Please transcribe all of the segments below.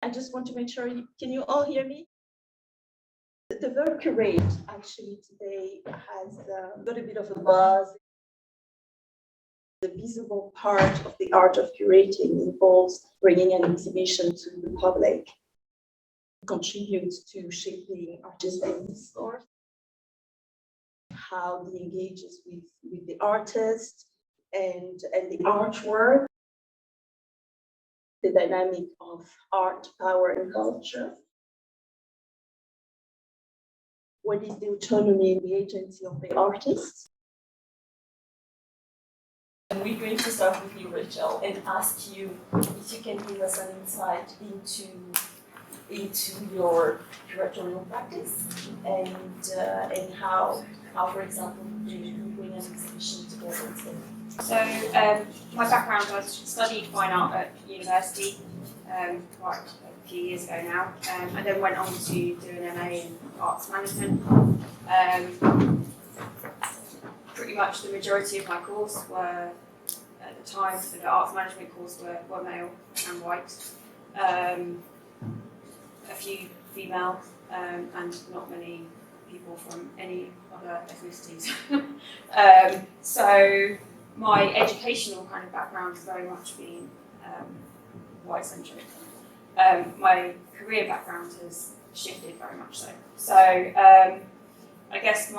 I just want to make sure, can you all hear me? The verb curate actually today has got a bit of a buzz. The visible part of the art of curating involves bringing an exhibition to the public, contributes to shaping artistic discourse, how he engages with the artist and the artwork, the dynamic of art, power, and culture. What is the autonomy and the agency of the artist? And we're going to start with you, Rachel, and ask you if you can give us an insight into your curatorial practice and how, for example, you bring an exhibition together. So my background, I studied fine art at university quite a few years ago now, and then went on to do an MA in arts management. Pretty much the majority of my course were, at the time, so the arts management course were male and white, a few female, and not many people from any other ethnicities. So my educational kind of background has very much been white-centric. My career background has shifted very much so. So I guess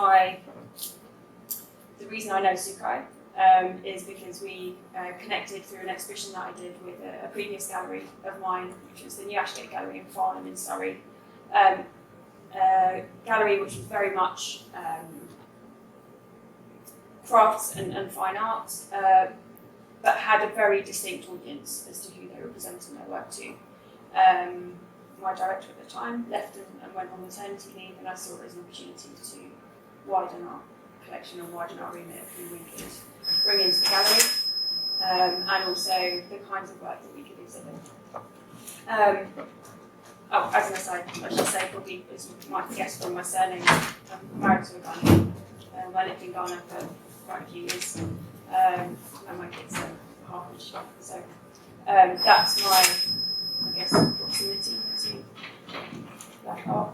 the reason I know Sukai is because we connected through an exhibition that I did with a previous gallery of mine, which was the New Ashgate Gallery in Farnham in Surrey. Gallery which was very much crafts and fine art, but had a very distinct audience as to who they were presenting their work to. My director at the time left and went on maternity leave, and I saw it as an opportunity to widen our collection and widen our remit of who we could bring into the gallery, and also the kinds of work that we could exhibit. As an aside, I should say, probably as you might guess from my surname, I'm married to a Ghanaian. I lived in Ghana for quite a few years, and my kids are half British. So that's my, I guess, proximity to black art.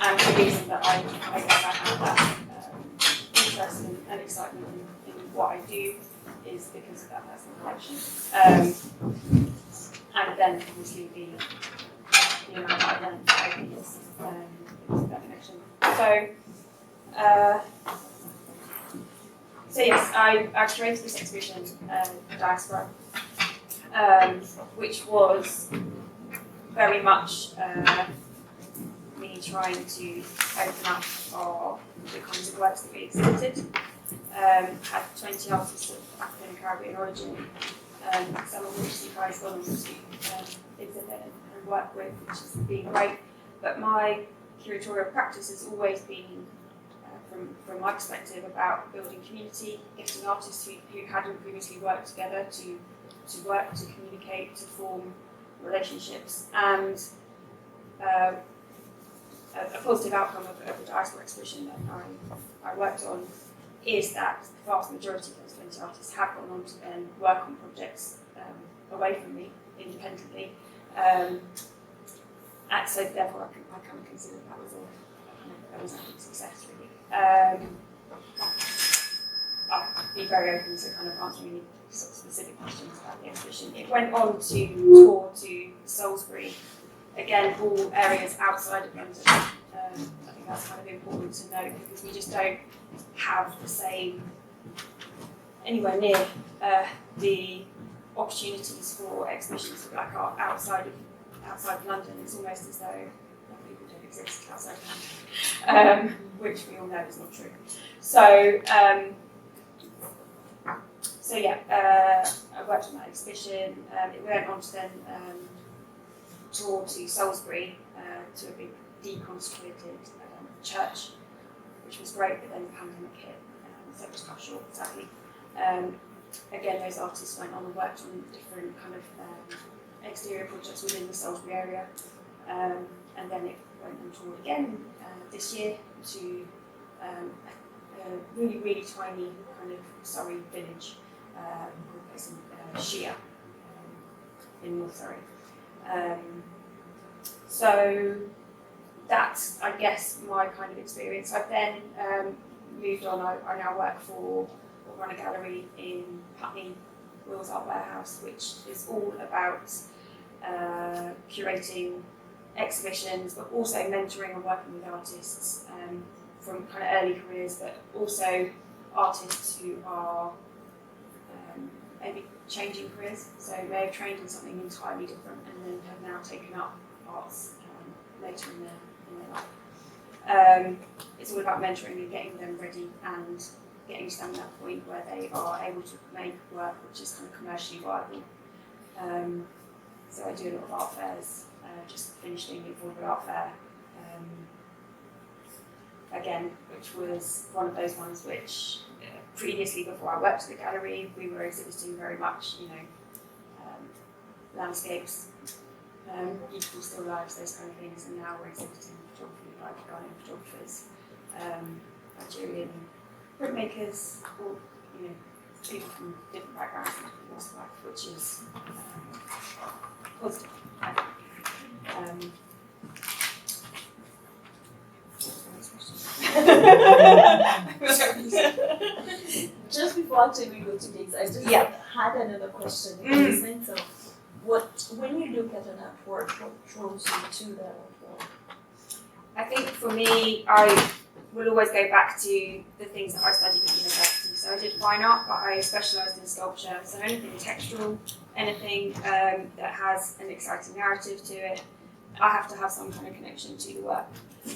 And the reason that I guess I have that interest and excitement in what I do is because of that personal connection. And then obviously the amount that I learned for 8 years that connection. So yes, I curated this exhibition, Diaspora, which was very much me trying to open up the kinds of works that we exhibited. Had 20 artists of African and Caribbean origin, some of which you guys gone on to exhibit and work with, which has been great. But my curatorial practice has always been, from my perspective, about building community, getting artists who hadn't previously worked together to work, to communicate, to form relationships. And a positive outcome of the diaspora exhibition that I worked on is that the vast majority of those 20 artists have gone on to then work on projects away from me, independently. And so therefore I kind of consider that was a success, really. I'd be very open to kind of answering any sort of specific questions about the exhibition. It went on to tour to Salisbury, again, all areas outside of London. I think that's kind of important to note because we just don't have the same, anywhere near the opportunities for exhibitions for black art outside of London. It's almost as though people don't exist outside of London, which we all know is not true. So I worked on that exhibition. It went on to then tour to Salisbury to a big deconsecrated church, which was great, but then the pandemic hit, so it was cut short, sadly. Again, those artists went on and worked on different kind of exterior projects within the Salisbury area, and then it went on tour again this year to a really, really tiny kind of Surrey village called Shia in North Surrey. Um, so that's, I guess, my kind of experience. I've then moved on. I now work for or run a gallery in Putney Wills Art Warehouse, which is all about curating exhibitions, but also mentoring and working with artists from kind of early careers, but also artists who are maybe changing careers. So may have trained in something entirely different and then have now taken up arts later in their life. It's all about mentoring and getting them ready and getting to them at that point where they are able to make work which is kind of commercially viable. So I do a lot of art fairs, just finished doing the Affordable Art Fair, again, which was one of those ones which previously, before I worked at the gallery, we were exhibiting very much, landscapes, beautiful still lives, those kind of things, and now we're exhibiting photography by Ghanaian photographers, Nigerian printmakers, or people from different backgrounds and different walks of life, which is positive. Just before actually we go to Giggs, I just had another question in the sense of when you look at an artwork, what draws you to that artwork? I think for me, I will always go back to the things that I studied at university. So I did fine art, but I specialised in sculpture. So anything textural, anything that has an exciting narrative to it, I have to have some kind of connection to the work.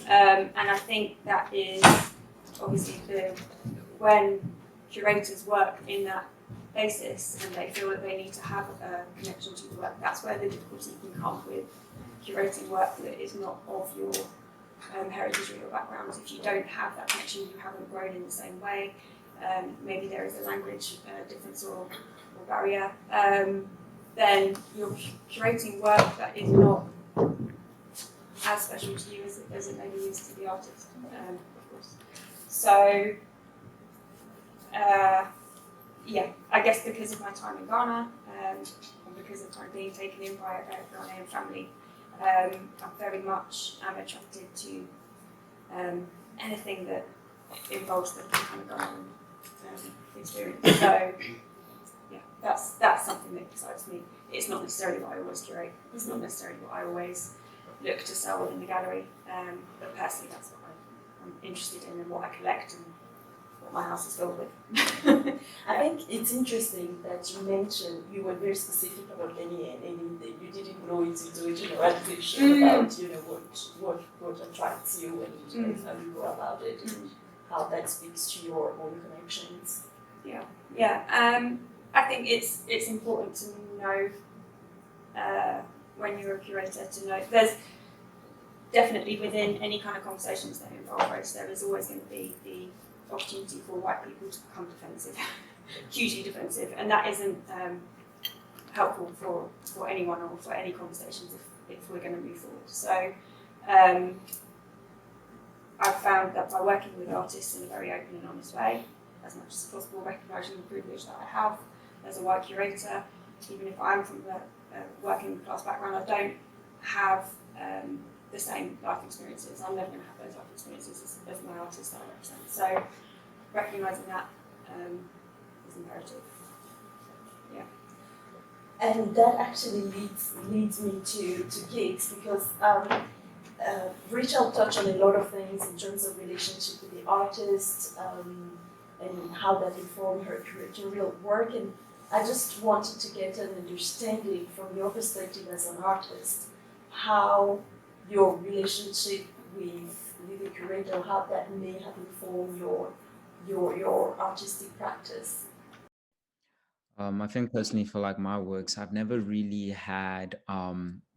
And I think that is obviously when curators work in that basis and they feel that they need to have a connection to the work, that's where the difficulty can come with curating work that is not of your heritage or your background. If you don't have that connection, you haven't grown in the same way, maybe there is a language difference or barrier, then you're curating work that is not as special to you as it maybe is to the artist, of course. So, I guess because of my time in Ghana and because of kind of being taken in by a Ghanaian family, I very much am attracted to anything that involves the kind of Ghanaian experience. So, that's something that excites me. It's not necessarily what I always curate. It's not necessarily what I always look to sell within the gallery. But personally, that's what I'm interested in and what I collect and what my house is filled with. I think it's interesting that you mentioned you were very specific about any you didn't go into doing generalization about what attracts you and how you go about it and how that speaks to your own connections. I think it's important to know when you're a curator to know there's definitely within any kind of conversations that involve race, there is always going to be the opportunity for white people to become defensive, hugely defensive, and that isn't helpful for anyone or for any conversations if we're going to move forward. So I've found that by working with artists in a very open and honest way, as much as possible, recognising the privilege that I have as a white curator, even if I'm from the working class background, I don't have the same life experiences. I'm never going to have those life experiences as my artist that I represent. So recognising that is imperative. Yeah. And that actually leads me to Giggs because Rachel touched on a lot of things in terms of relationship with the artist and how that informed her curatorial work. And I just wanted to get an understanding from your perspective as an artist, how your relationship with the curator, how that may have informed your artistic practice. I think personally for like my works, I've never really had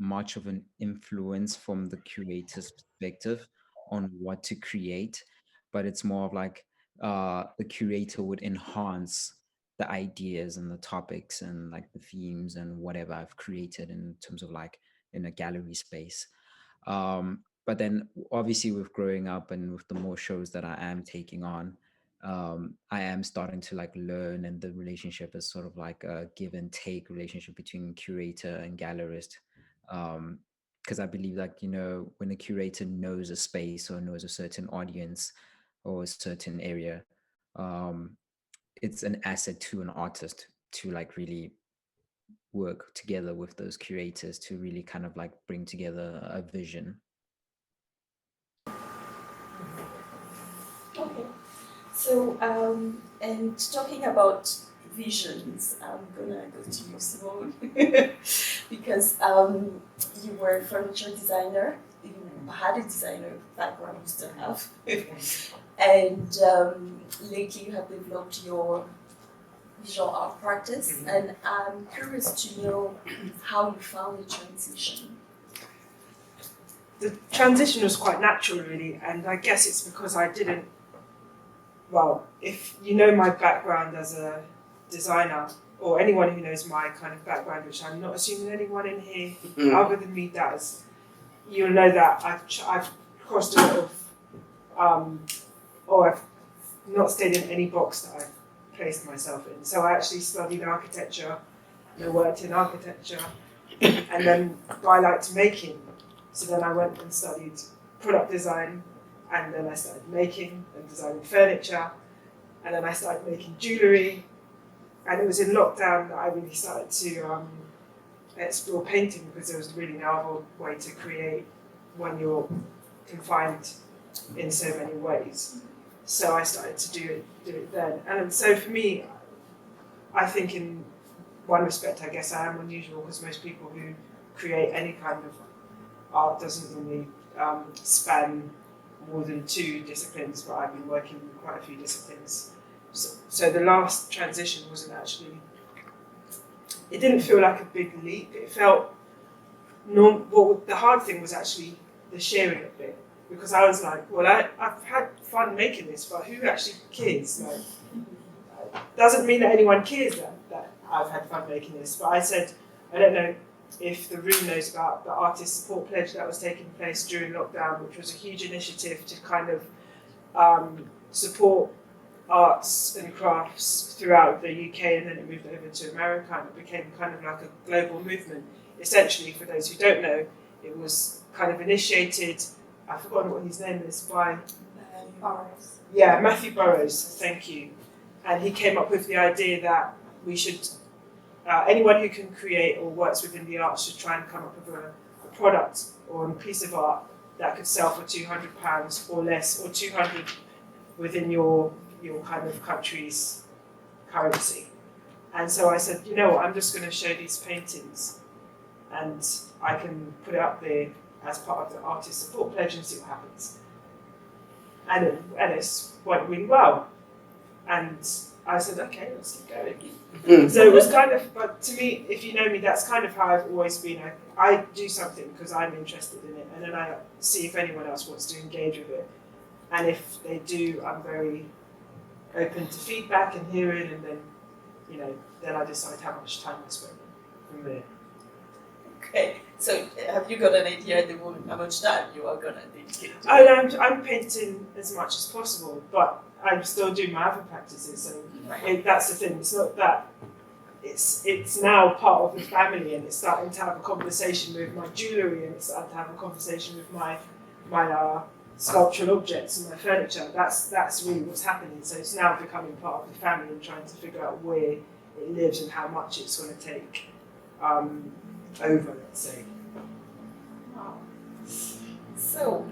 much of an influence from the curator's perspective on what to create, but it's more of like the curator would enhance the ideas and the topics and like the themes and whatever I've created in terms of like in a gallery space. But then obviously with growing up and with the more shows that I am taking on, I am starting to like learn, and the relationship is sort of like a give and take relationship between curator and gallerist. Because I believe, like, when a curator knows a space or knows a certain audience or a certain area, um, it's an asset to an artist to like really work together with those curators to really kind of like bring together a vision. Okay. So, and talking about visions, I'm gonna go to you, Simone, because you were a furniture designer. You had a designer background, you still have, and lately you have developed your visual art practice, and I'm curious to know how you found the transition. The transition was quite natural, really, and I guess it's because I didn't. Well, if you know my background as a designer, or anyone who knows my kind of background, which I'm not assuming anyone in here other than me does, you'll know that I've crossed a lot of, or I've not stayed in any box that I've placed myself in. So I actually studied architecture, and I worked in architecture, and then I liked making. So then I went and studied product design, and then I started making and designing furniture, and then I started making jewellery, and it was in lockdown that I really started to explore painting, because it was a really novel way to create when you're confined in so many ways. So I started to do it then. And so for me, I think in one respect, I guess I am unusual, because most people who create any kind of art doesn't normally span more than 2 disciplines, but I've been working in quite a few disciplines. So the last transition wasn't actually, it didn't feel like a big leap. It felt normal. Well, the hard thing was actually the sharing of it, because I was like, well, I've had fun making this, but who actually cares? Like, doesn't mean that anyone cares that I've had fun making this, but I said, I don't know if the room knows about the artist support pledge that was taking place during lockdown, which was a huge initiative to kind of support arts and crafts throughout the UK, and then it moved over to America, and it became kind of like a global movement. Essentially, for those who don't know, it was kind of initiated, I've forgotten what his name is, by Burroughs. Yeah, Matthew Burroughs, thank you. And he came up with the idea that we should, anyone who can create or works within the arts should try and come up with a product or a piece of art that could sell for £200 or less, or 200 within your kind of country's currency. And so I said, you know what, I'm just going to show these paintings, and I can put it up there as part of the artist support pledge and see what happens. And it's went really well. And I said, okay, let's keep going. So it was kind of, but to me, if you know me, that's kind of how I've always been. I do something because I'm interested in it, and then I see if anyone else wants to engage with it. And if they do, I'm very open to feedback and hearing, and then, then I decide how much time I spend from there. Okay, so have you got an idea at the moment how much time you are going to dedicate to it? I'm painting as much as possible, but I'm still doing my other practices, so that's the thing. It's not that it's now part of the family, and it's starting to have a conversation with my jewellery, and it's starting to have a conversation with my sculptural objects and my furniture. That's really what's happening. So it's now becoming part of the family and trying to figure out where it lives and how much it's going to take over, let's say. Wow. So,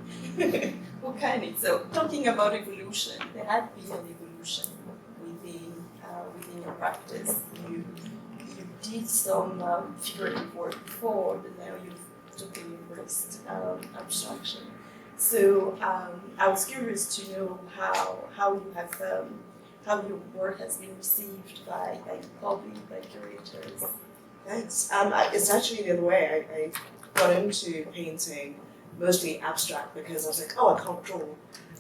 so talking about evolution, there had been an evolution within your practice. You did some figurative work before, but now you've totally embraced abstraction. So I was curious to know how you have how your work has been received by the public, by curators. Thanks. It's actually the other way. I got into painting mostly abstract because I was like, oh, I can't draw.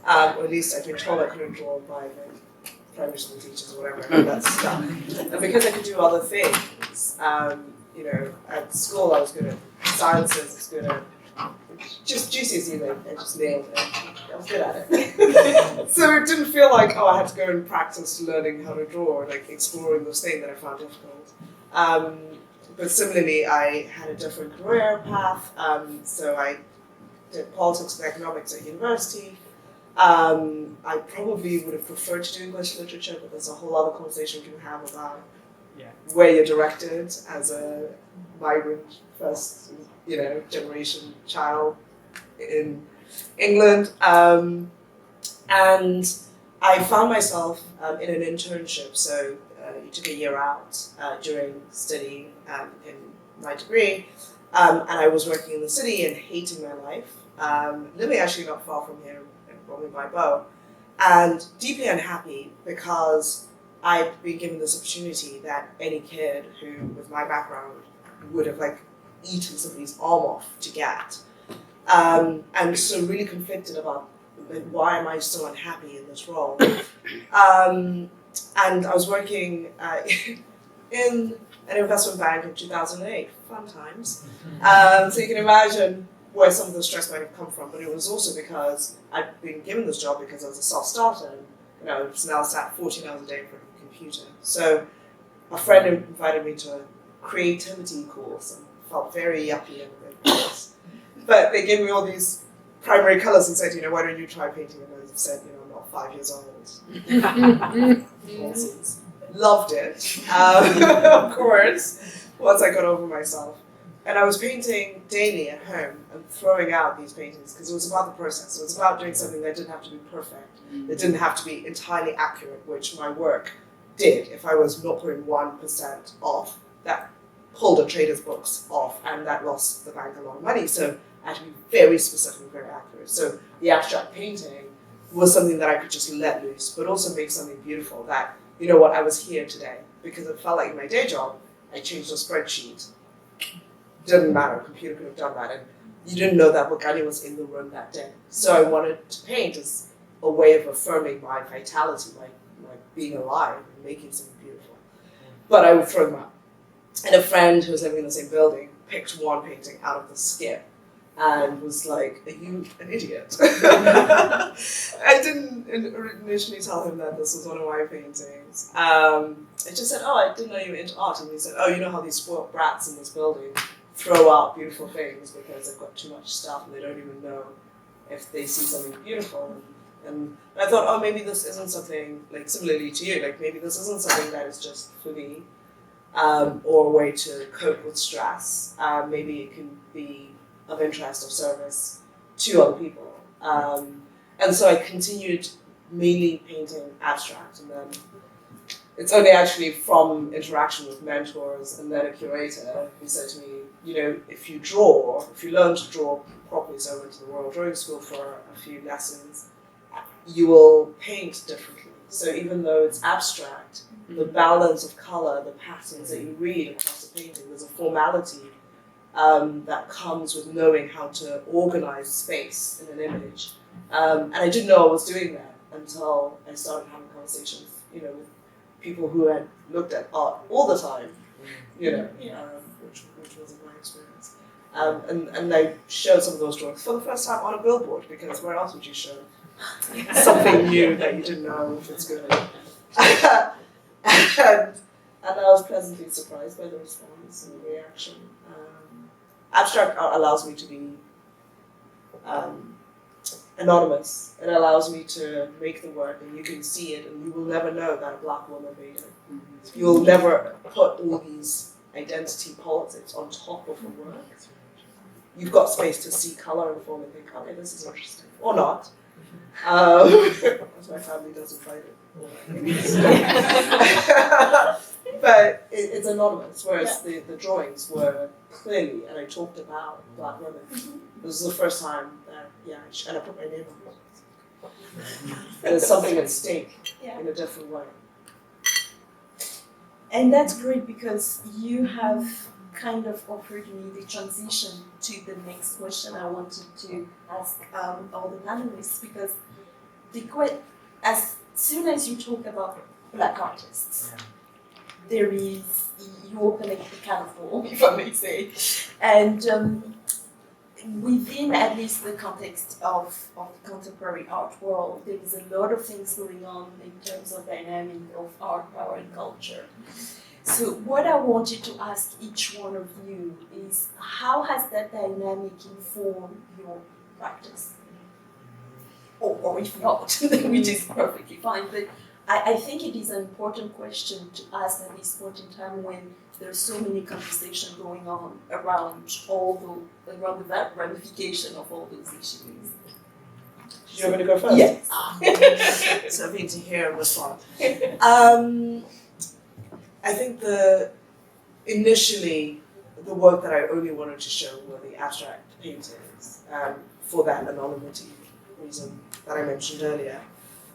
Or at least I've been told I couldn't draw by my primary school teachers or whatever, and that's stuff. And because I could do other things, at school I was good at sciences, I was good at just GCSE, I just nailed it. I was good at it. So it didn't feel like, oh, I had to go and practice learning how to draw or like exploring those things that I found difficult. but similarly, I had a different career path. So I did politics and economics at university. I probably would have preferred to do English literature, but there's a whole other conversation we can have about where you're directed as a migrant first, generation child in England. And I found myself in an internship. So you took a year out during studying in my degree, and I was working in the city and hating my life, living actually not far from here, probably by Bow, and deeply unhappy because I'd been given this opportunity that any kid who, with my background, would have eaten somebody's arm off to get. And so really conflicted about why am I so unhappy in this role. And I was working in an investment bank in 2008, fun times. So you can imagine where some of the stress might have come from, but it was also because I'd been given this job because I was a self-starter, and I was now sat 14 hours a day in front of a computer. So a friend invited me to a creativity course and felt very yuppie and gross. But they gave me all these primary colors and said, why don't you try painting? And I said, I'm not 5 years old. Nonsense. Loved it, of course, once I got over myself. And I was painting daily at home and throwing out these paintings because it was about the process. It was about doing something that didn't have to be perfect. It didn't have to be entirely accurate, which my work did. If I was 0.1% off, that pulled a trader's books off, and that lost the bank a lot of money. So I had to be very specific and very accurate. So the abstract painting was something that I could just let loose, but also make something beautiful that, I was here today. Because it felt like my day job, I changed a spreadsheet. Didn't matter, a computer could have done that. And you didn't know that Bokani was in the room that day. So I wanted to paint as a way of affirming my vitality, my being alive and making something beautiful. But I would throw them out. And a friend who was living in the same building picked one painting out of the skip and was like, are you an idiot? I didn't initially tell him that this was one of my paintings. I just said, I didn't know you were into art. And he said, you know how these spoiled brats in this building throw out beautiful things because they've got too much stuff and they don't even know if they see something beautiful. And I thought, maybe this isn't something, similarly to you, maybe this isn't something that is just for me, or a way to cope with stress. Maybe it can be of interest or service to other people. And so I continued mainly painting abstract, and then it's only actually from interaction with mentors and then a curator who said to me, if you learn to draw properly, so I went to the Royal Drawing School for a few lessons, you will paint differently. So even though it's abstract, the balance of color, the patterns that you read across the painting, there's a formality that comes with knowing how to organize space in an image. And I didn't know I was doing that until I started having conversations, with people who had looked at art all the time, which wasn't my experience. And I showed some of those drawings for the first time on a billboard, because where else would you show something new that you didn't know if it's good? And I was pleasantly surprised by the response and the reaction. Abstract art allows me to be anonymous. It allows me to make the work and you can see it and you will never know that a black woman made it. You will never put all these identity politics on top of the work. You've got space to see color and form and think, okay, this is interesting. Or not. As my family doesn't fight it. But it's anonymous, whereas the drawings were clearly, and I talked about black women. This was the first time that, and I put my name on it. There's something at stake in a different way. And that's great because you have kind of offered me the transition to the next question I wanted to ask all the panelists, because as soon as you talk about black artists, there is, you open a can of worms, if I may say, and within at least the context of the contemporary art world, there is a lot of things going on in terms of dynamic of art, power, and culture. So what I wanted to ask each one of you is, how has that dynamic informed your practice? Or if not, which is perfectly fine. But I think it is an important question to ask at this point in time when there's so many conversations going on around around the ramification of all those issues. Do you want me to go first? Yes. So me to hear and respond. I think initially the work that I only wanted to show were the abstract paintings, for that anonymity reason that I mentioned earlier.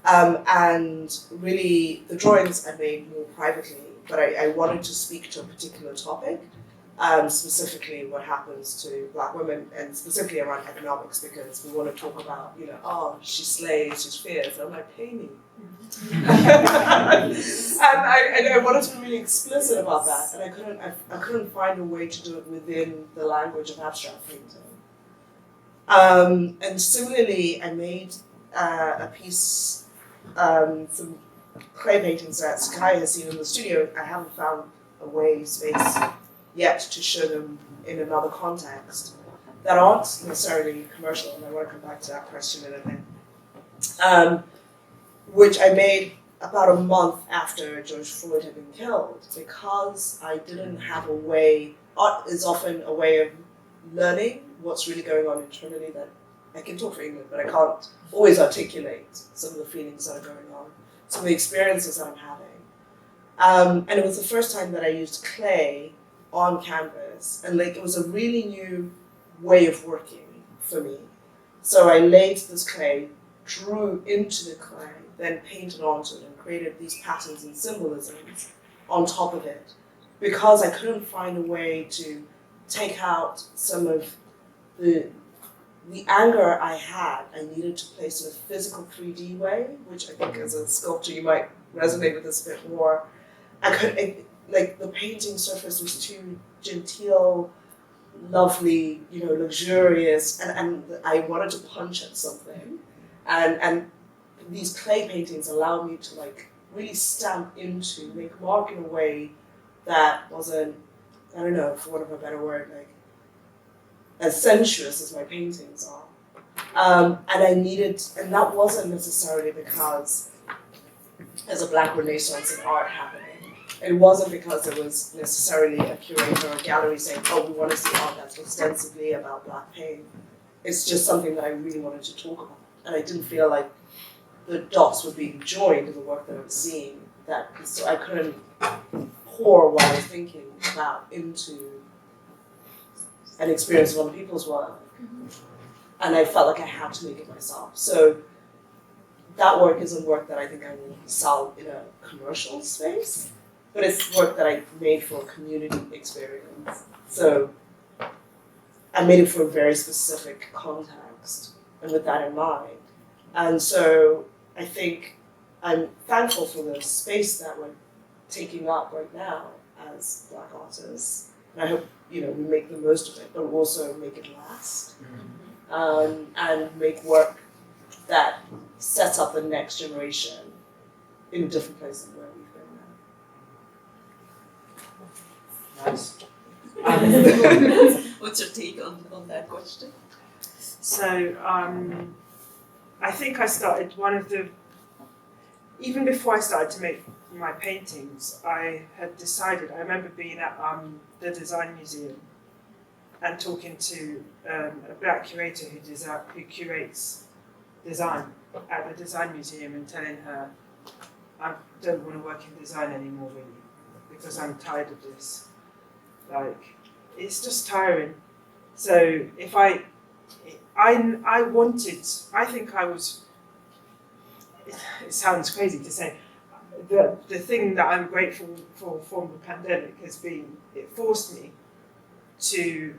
And really the drawings I made more privately, but I wanted to speak to a particular topic, specifically what happens to Black women, and specifically around economics, because we want to talk about, oh, she's slaves, she's fierce. I'm like, pay me. And I wanted to be really explicit about that, and I couldn't find a way to do it within the language of abstract painting. And similarly, I made a piece, some clay paintings that Sakai has seen in the studio. I haven't found a space yet to show them in another context that aren't necessarily commercial, and I want to come back to that question in a minute. Which I made about a month after George Floyd had been killed, because I didn't have a way. Art is often a way of learning what's really going on internally, that I can talk for England, but I can't always articulate some of the feelings that are going on, some of the experiences that I'm having. And it was the first time that I used clay on canvas, and it was a really new way of working for me. So I laid this clay, drew into the clay, then painted onto it and created these patterns and symbolisms on top of it, because I couldn't find a way to take out some of the anger I had. I needed to place in a physical 3D way, which I think as a sculptor you might resonate with this a bit more. The painting surface was too genteel, lovely, luxurious, and I wanted to punch at something. And these clay paintings allow me to really stamp into, make mark in a way that wasn't, I don't know, for want of a better word, as sensuous as my paintings are. And that wasn't necessarily because there's a Black Renaissance in art happening. It wasn't because there was necessarily a curator or a gallery saying, oh, we want to see art that's ostensibly about Black pain. It's just something that I really wanted to talk about. And I didn't feel like the dots were being joined in the work that I was seeing, so I couldn't pour what I was thinking about into an experience of other people's work. And I felt like I had to make it myself. So that work isn't work that I think I will sell in a commercial space, but it's work that I made for a community experience. So I made it for a very specific context, and with that in mind. And so I think I'm thankful for the space that we're taking up right now as Black artists. And I hope, we make the most of it, but also make it last. And make work that sets up the next generation in a different place than where we've been now. Nice. What's your take on that question? So I think I started even before I started to make my paintings, I had decided, I remember being at the Design Museum and talking to a Black curator who curates design at the Design Museum, and telling her, I don't want to work in design anymore really, because I'm tired of this. It's just tiring. So if I think I was, it sounds crazy to say, the thing that I'm grateful for from the pandemic has been, it forced me to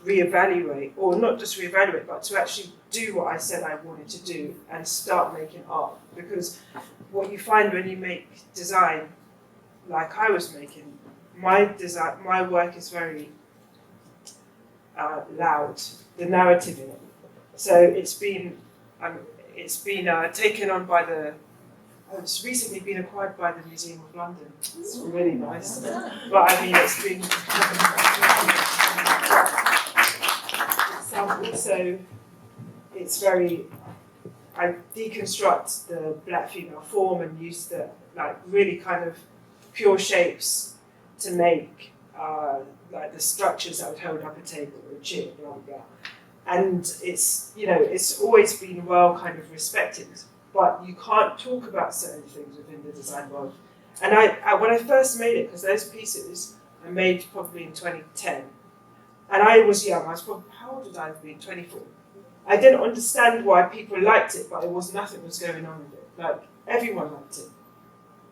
reevaluate, or not just reevaluate, but to actually do what I said I wanted to do and start making art. Because what you find when you make design, like I was making, my work is very loud, the narrative in it. So it's been taken on by the. It's recently been acquired by the Museum of London. It's really nice. But I mean, it's been. Also, it's very. I deconstruct the black female form and use the really kind of pure shapes to make like the structures that would hold up a table or a chair, blah blah blah. And it's it's always been well kind of respected, but you can't talk about certain things within the design world. And I when I first made it, because those pieces I made probably in 2010, and I was young. I was probably, how old would I have been? 24. I didn't understand why people liked it, but nothing was going on with it. Like everyone liked it,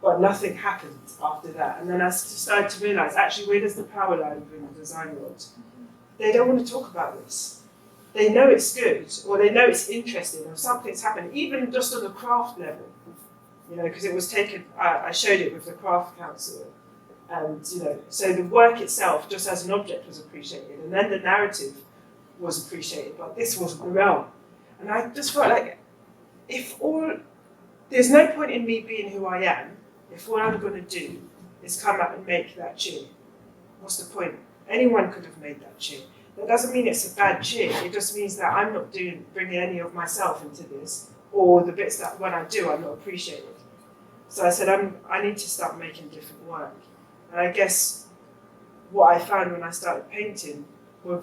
but nothing happened after that. And then I started to realise, actually, where does the power lie within the design world? They don't want to talk about this. They know it's good, or they know it's interesting, or something's happened, even just on the craft level. Because it was taken. I showed it with the craft council, and so the work itself, just as an object, was appreciated, and then the narrative was appreciated, but this wasn't the realm. And I just felt like, there's no point in me being who I am if all I'm going to do is come out and make that chair. What's the point? Anyone could have made that chair. That doesn't mean it's a bad chair. It just means that I'm not bringing any of myself into this, or the bits that when I do, I'm not appreciated. So I said, I need to start making different work. And I guess what I found when I started painting were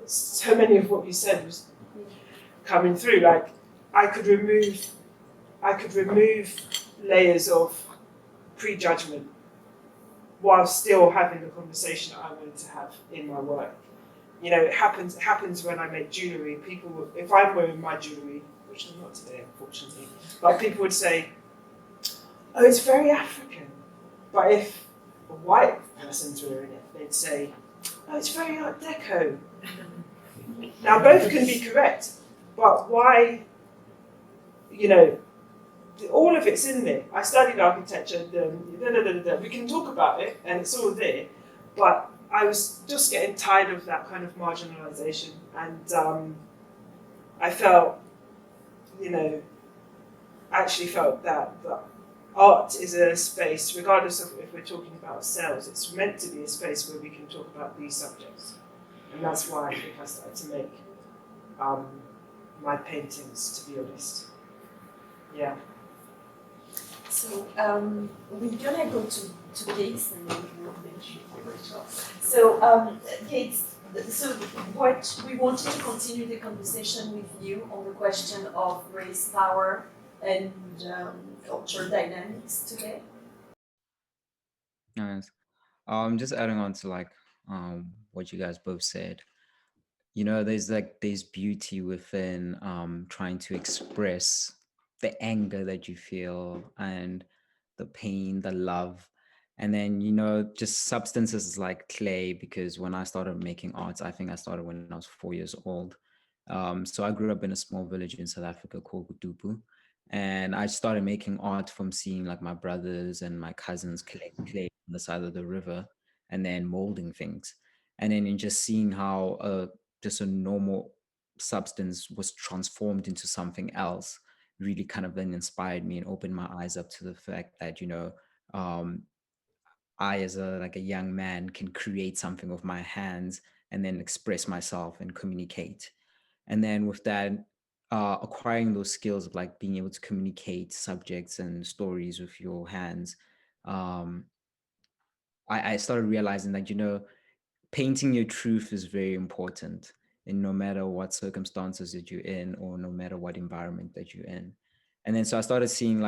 so many of what you said was coming through. Like I could remove layers of prejudgment while still having the conversation that I wanted to have in my work. It happens when I make jewellery. People, if I'm wearing my jewellery, which I'm not today, unfortunately, but people would say, "Oh, it's very African." But if a white person's wearing it, they'd say, "Oh, it's very Art Deco." Now, both can be correct, but why? All of it's in there. I studied architecture. We can talk about it, and it's all there. But I was just getting tired of that kind of marginalisation, and I felt, actually felt that art is a space, regardless of if we're talking about sales, it's meant to be a space where we can talk about these subjects. And that's why I think I started to make my paintings, to be honest. Yeah. So we're gonna go to Giggs and then we'll mention So Giggs, so what we wanted to continue the conversation with you on the question of race, power, and culture dynamics today. Nice. Just adding on to what you guys both said. There's beauty within trying to express the anger that you feel and the pain, the love. And then, just substances like clay, because when I started making art, I think I started when I was 4 years old. So I grew up in a small village in South Africa called Kutupu. And I started making art from seeing like my brothers and my cousins collect clay on the side of the river and then molding things. And then in just seeing how just a normal substance was transformed into something else really kind of then inspired me and opened my eyes up to the fact that um, I as a young man can create something with my hands and then express myself and communicate. And then with that, acquiring those skills of like being able to communicate subjects and stories with your hands, um, I started realizing that painting your truth is very important in no matter what circumstances that you're in or no matter what environment that you're in. And then so I started seeing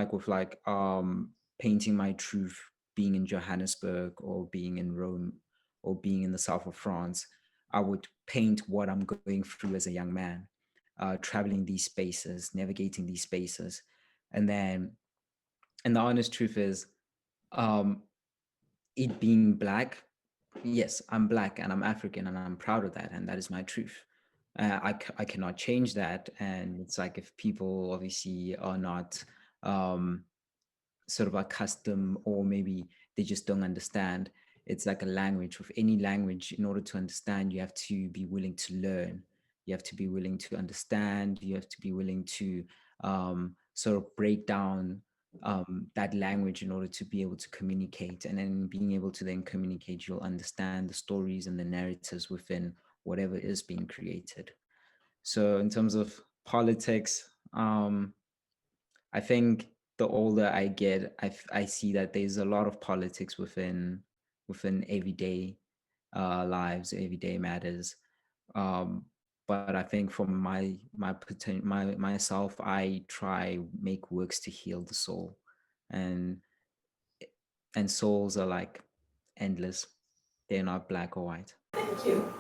painting my truth being in Johannesburg or being in Rome or being in the south of France. I would paint what I'm going through as a young man, traveling these spaces, navigating these spaces. And the honest truth is, um, it being black, yes, I'm black and I'm African and I'm proud of that. And that is my truth. I cannot change that. And it's like if people obviously are not sort of accustomed or maybe they just don't understand, it's like a language. With any language, in order to understand, you have to be willing to learn. You have to be willing to understand. You have to be willing to sort of break down that language in order to be able to communicate. And then being able to then communicate, you'll understand the stories and the narratives within whatever is being created. So in terms of politics, I think the older I get, I see that there's a lot of politics within everyday lives, everyday matters. Um, but I think from myself, I try make works to heal the soul, and souls are like endless. They're not black or white. Thank you.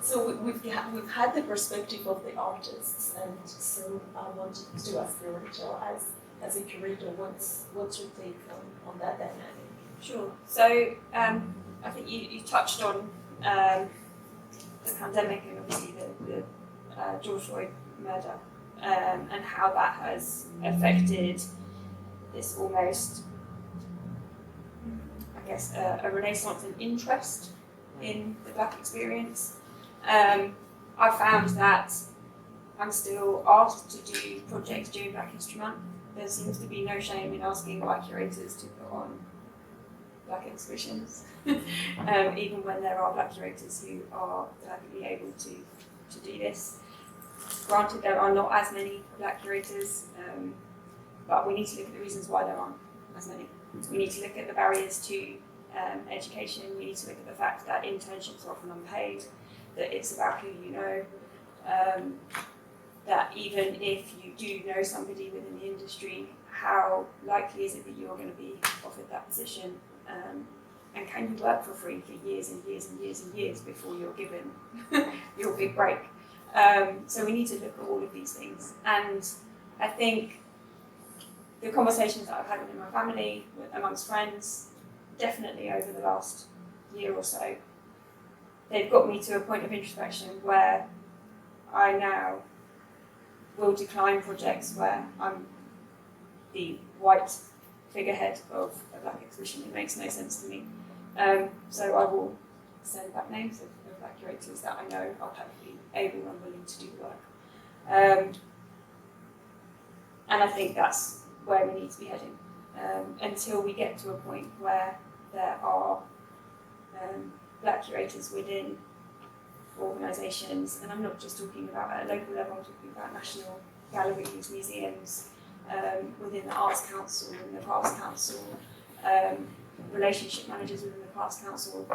So we've had the perspective of the artists, and so I wanted to ask you, Rachel, as a curator, what's your take on that dynamic? Sure. So I think you touched on the pandemic and obviously the George Floyd murder and how that has affected this almost, I guess, a renaissance in interest in the Black experience. I found that I'm still asked to do projects during Black History Month. There seems to be no shame in asking White curators to put on Black exhibitions, even when there are Black curators who are perfectly able to do this. Granted, there are not as many Black curators, but we need to look at the reasons why there aren't as many. We need to look at the barriers to education. We need to look at the fact that internships are often unpaid, that it's about who you know, that even if you do know somebody within the industry, how likely is it that you're going to be offered that position? And can you work for free for years and years and years and years before you're given your big break? So we need to look at all of these things. And I think the conversations that I've had within my family, amongst friends, definitely over the last year or so, they've got me to a point of introspection where I now will decline projects where I'm the white figurehead of a Black exhibition. It makes no sense to me. So I will send back names of Black curators that I know are perfectly able and willing to do the work. And I think that's where we need to be heading until we get to a point where there are Black curators within organisations, and I'm not just talking about at a local level, I'm talking about national galleries, museums, within the Arts Council, within the Crafts Council, relationship managers within the Crafts Council.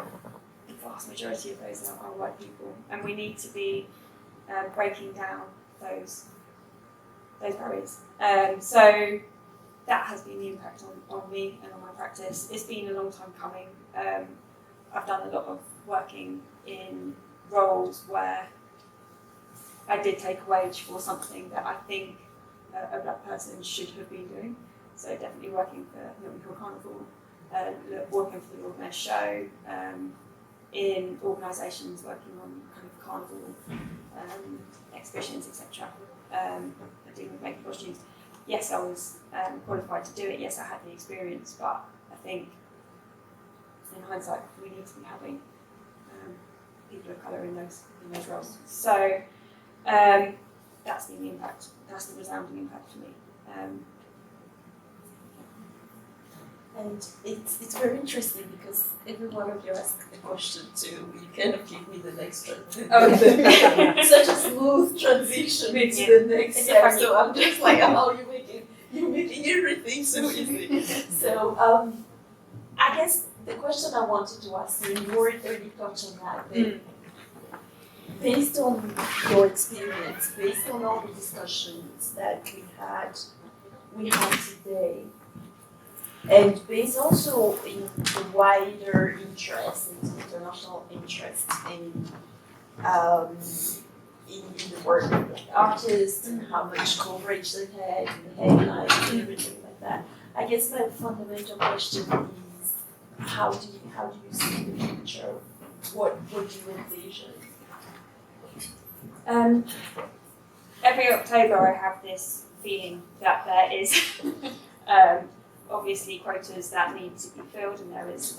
The vast majority of those are white people, and we need to be breaking down those barriers. So that has been the impact on me and on my practice. It's been a long time coming. I've done a lot of working in roles where I did take a wage for something that I think a Black person should have been doing. So definitely working for Milton Hill Carnival, working for the organised show, in organisations working on kind of carnival exhibitions, etc. Dealing with making costumes. Yes, I was qualified to do it. Yes, I had the experience, but I think in hindsight, we need to be having people of colour in those roles. So that's been the impact. That's the resounding impact for me. And it's very interesting because every one of you asked a question too. You kind of give me the next transition. Such a smooth transition to the next step. So I'm just like, oh, you're making everything so easy. So I guess the question I wanted to ask you, you already touched on that, but based on your experience, based on all the discussions that we had today, and based also in the wider interest, international interest in the work of Black artists and how much coverage they had in the headlines and everything like that, I guess my fundamental question is, how do you see the future? What do you envision? Every October I have this feeling that there is obviously quotas that need to be filled, and there is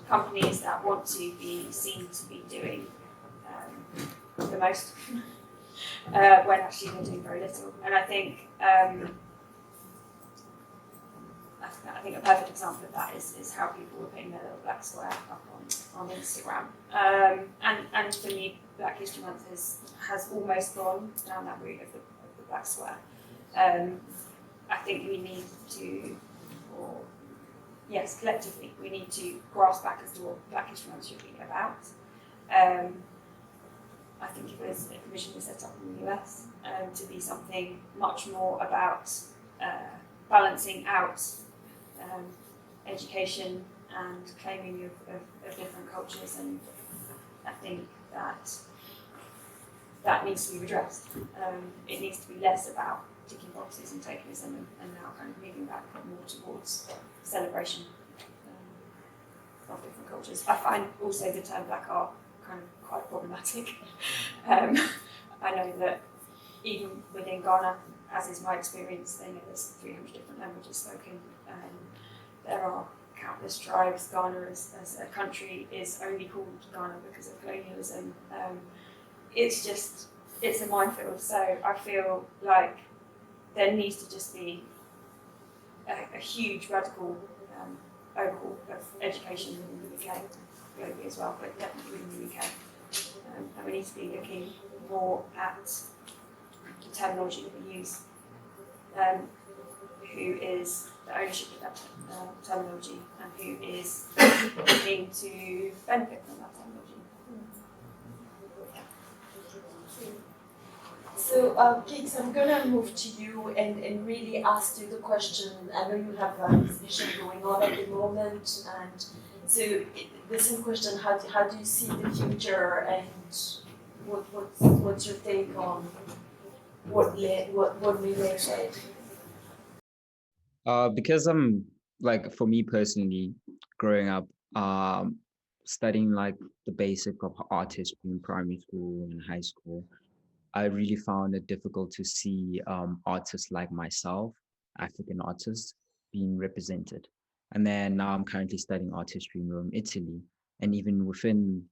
companies that want to be seen to be doing the most when actually they're doing very little. And I think a perfect example of that is how people were putting their little black square up on Instagram. And for me, Black History Month has almost gone down that route of the black square. I think we need to, collectively, we need to grasp back as to what Black History Month should be about. I think a commission was set up in the US to be something much more about balancing out education and claiming of different cultures, and I think that needs to be redressed. It needs to be less about ticking boxes and tokenism, and now kind of moving back more towards celebration of different cultures. I find also the term black art kind of quite problematic. I know that even within Ghana, as is my experience, there's 300 different languages spoken. There are countless tribes. Ghana as a country is only called Ghana because of colonialism. It's a minefield. So I feel like there needs to just be a huge radical overhaul of education within the UK, globally as well, but definitely within the UK. And we need to be looking more at the terminology that we use. Who is the ownership of that terminology, and who is looking to benefit from that terminology. So, Giggs, I'm going to move to you and really ask you the question. I know you have an exhibition going on at the moment, and so the same question: how do you see the future, and what's your take on what may lay ahead? Because I'm like, for me personally, growing up, studying like the basic of art history in primary school and high school, I really found it difficult to see artists like myself, African artists, being represented. And then now I'm currently studying art history in Rome, Italy, and even within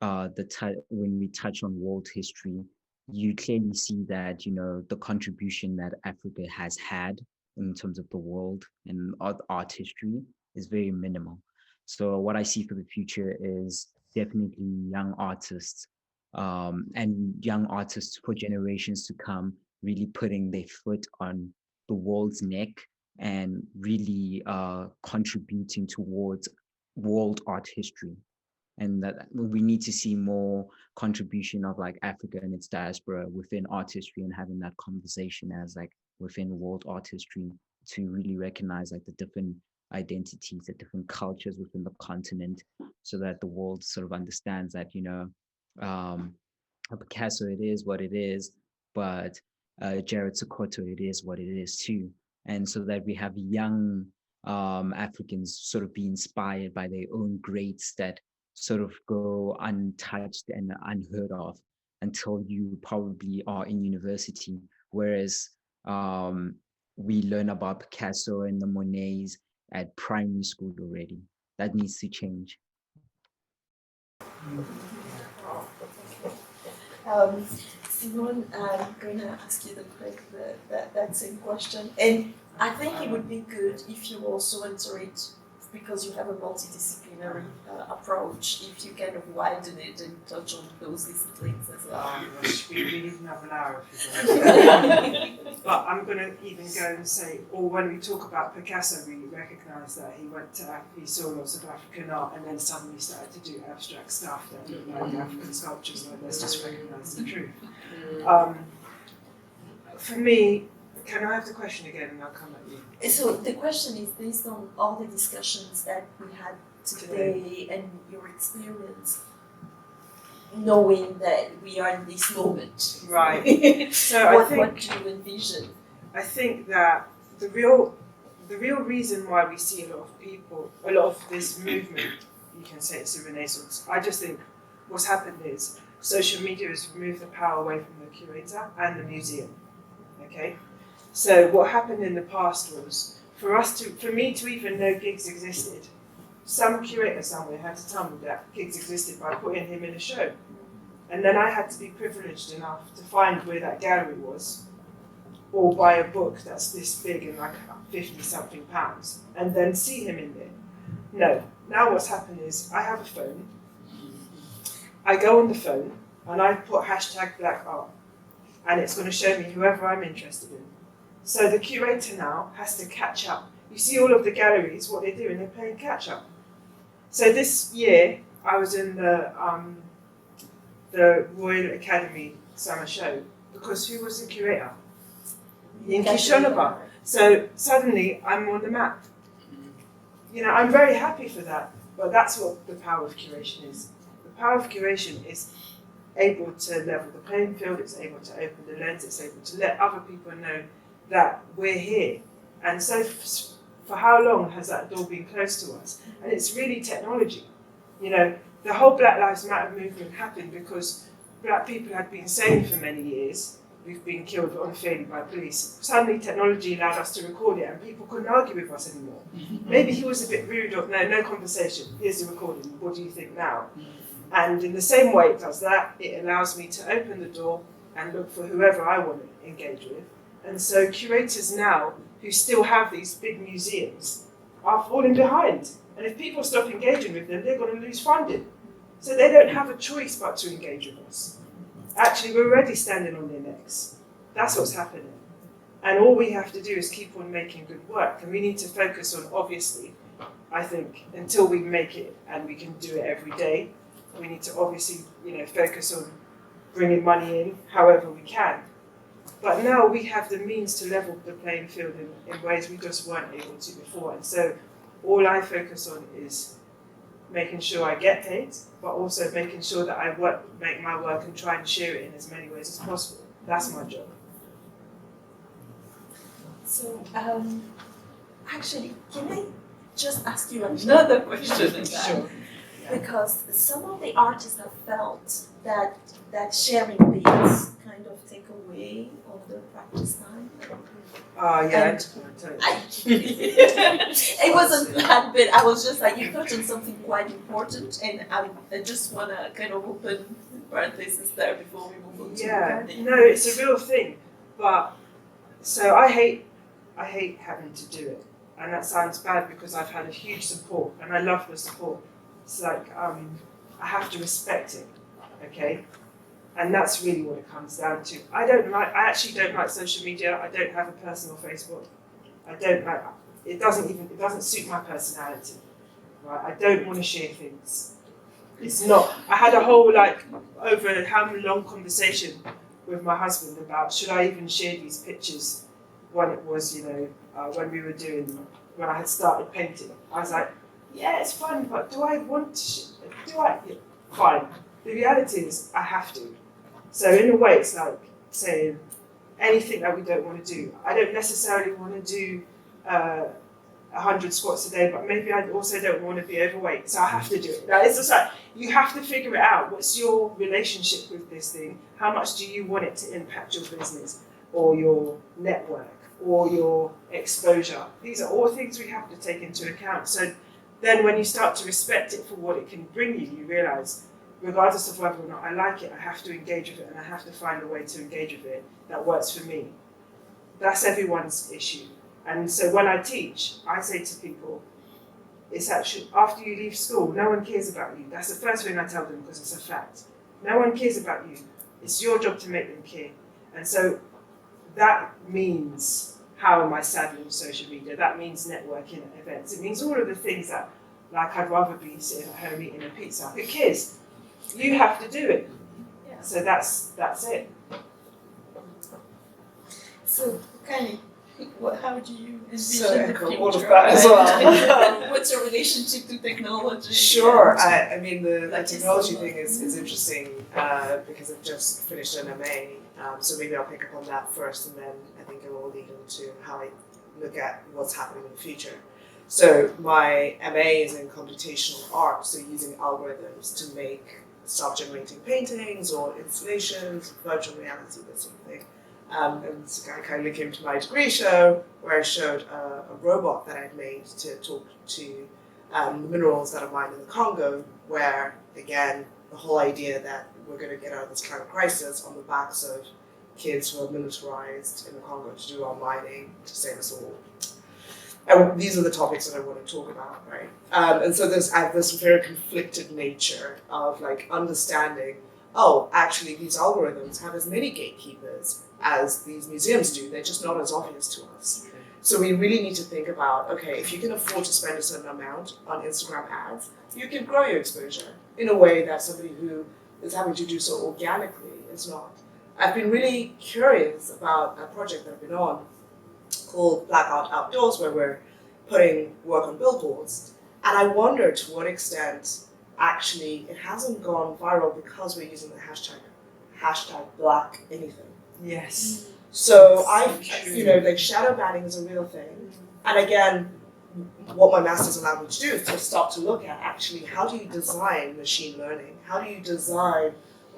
when we touch on world history, you clearly see that the contribution that Africa has had in terms of the world and art history is very minimal. So what I see for the future is definitely young artists, and young artists for generations to come, really putting their foot on the world's neck and really contributing towards world art history. And that we need to see more contribution of like Africa and its diaspora within art history, and having that conversation as like within world art history, to really recognize like the different identities, the different cultures within the continent, so that the world sort of understands that a Picasso, it is what it is, but Jared Sokoto, it is what it is too. And so that we have young Africans sort of be inspired by their own greats that sort of go untouched and unheard of until you probably are in university. Whereas we learn about Picasso and the Monets at primary school already. That needs to change. Simone, I'm going to ask you that same question. And I think it would be good if you also answer it, because you have a multidisciplinary approach, if you kind of widen it and touch on those disciplines as well. We really didn't have an hour if you want. But I'm going to even go and say, or when we talk about Picasso, we recognise that he saw lots of African art, and then suddenly started to do abstract stuff that looked like African sculptures. Like, let's just recognise the truth. For me, can I have the question again, and I'll come at you? So the question is based on all the discussions that we had today and your experience, knowing that we are in this moment. Right. So what do you envision? I think that the real reason why we see a lot of this movement, you can say it's a renaissance. I just think what's happened is social media has removed the power away from the curator and the museum. Okay? So what happened in the past was, for me to even know Giggs existed, some curator somewhere had to tell me that Giggs existed by putting him in a show. And then I had to be privileged enough to find where that gallery was, or buy a book that's this big and like 50-something pounds, and then see him in there. No, now what's happened is I have a phone, I go on the phone, and I put #BlackArt, and it's going to show me whoever I'm interested in. So the curator now has to catch up. You see all of the galleries, what they're doing, they're playing catch up. So this year, I was in the Royal Academy summer show, because who was the curator? Yinki Shonaba. So suddenly I'm on the map. You know, I'm very happy for that, but that's what the power of curation is. The power of curation is able to level the playing field, it's able to open the lens, it's able to let other people know that we're here. And so for how long has that door been closed to us? And it's really technology. You know, the whole Black Lives Matter movement happened because Black people had been saying for many years, we've been killed unfairly by police. Suddenly technology allowed us to record it and people couldn't argue with us anymore. Maybe he was a bit rude or no conversation, here's the recording, what do you think now? And in the same way it does that, it allows me to open the door and look for whoever I want to engage with. And so curators now, who still have these big museums, are falling behind. And if people stop engaging with them, they're going to lose funding. So they don't have a choice but to engage with us. Actually, we're already standing on their necks. That's what's happening. And all we have to do is keep on making good work. And we need to focus on, obviously, I think, until we make it and we can do it every day, we need to obviously, focus on bringing money in however we can. But now we have the means to level the playing field in ways we just weren't able to before. And so all I focus on is making sure I get paid, but also making sure that I make my work and try and share it in as many ways as possible. That's my job. So, actually, can I just ask you another question? Sure. Because some of the artists have felt that sharing beats kind of take away on the practice time. Yeah. It wasn't that, but I was just like, you touched on something quite important, and I just want to kind of open parentheses there before we move on to Bokani. No, it's a real thing. But so I hate having to do it, and that sounds bad because I've had a huge support, and I love the support. It's like I have to respect it, okay? And that's really what it comes down to. I actually don't like social media. I don't have a personal Facebook. I don't like it. Doesn't suit my personality, right? I don't want to share things. It's not. I had a whole over how long conversation with my husband about should I even share these pictures when it was when I had started painting. I was like, yeah, it's fun, but do I want to? Yeah, fine. The reality is I have to. So in a way, it's like saying anything that we don't want to do. I don't necessarily want to do 100 squats a day, but maybe I also don't want to be overweight, so I have to do it. It's just like you have to figure it out. What's your relationship with this thing? How much do you want it to impact your business or your network or your exposure? These are all things we have to take into account. So then when you start to respect it for what it can bring you, you realise, regardless of whether or not I like it, I have to engage with it, and I have to find a way to engage with it that works for me. That's everyone's issue. And so when I teach, I say to people, it's actually, after you leave school, no one cares about you. That's the first thing I tell them because it's a fact. No one cares about you. It's your job to make them care. And so that means how am I savvy on social media? That means networking at events. It means all of the things that, I'd rather be sitting at home eating a pizza. Who cares? You have to do it. Yeah. So that's it. So, Bokani, how do you envision So the echo future? all of that as well. What's your relationship to technology? Sure. I mean, the Like technology this thing is interesting because I've just finished an MA. So maybe I'll pick up on that first, and then I think it will lead into how I look at what's happening in the future. So my MA is in computational art, so using algorithms to make self-generating paintings or installations, virtual reality, that sort of thing. And so I kindly came to my degree show where I showed a robot that I'd made to talk to the minerals that are mined in the Congo, where, again, the whole idea that we're going to get out of this climate crisis on the backs of kids who are militarized in the Congo to do our mining to save us all. And these are the topics that I want to talk about, right? And so I have this very conflicted nature of like understanding, oh, actually these algorithms have as many gatekeepers as these museums do. They're just not as obvious to us. So we really need to think about, okay, if you can afford to spend a certain amount on Instagram ads, you can grow your exposure in a way that somebody who is having to do so organically is not. I've been really curious about a project that I've been on called Black Art Outdoors, where we're putting work on billboards. And I wonder to what extent actually it hasn't gone viral because we're using the hashtag Black anything. Yes. So like shadow banning is a real thing. And again, what my master's allowed me to do is to start to look at actually how do you design machine learning? How do you design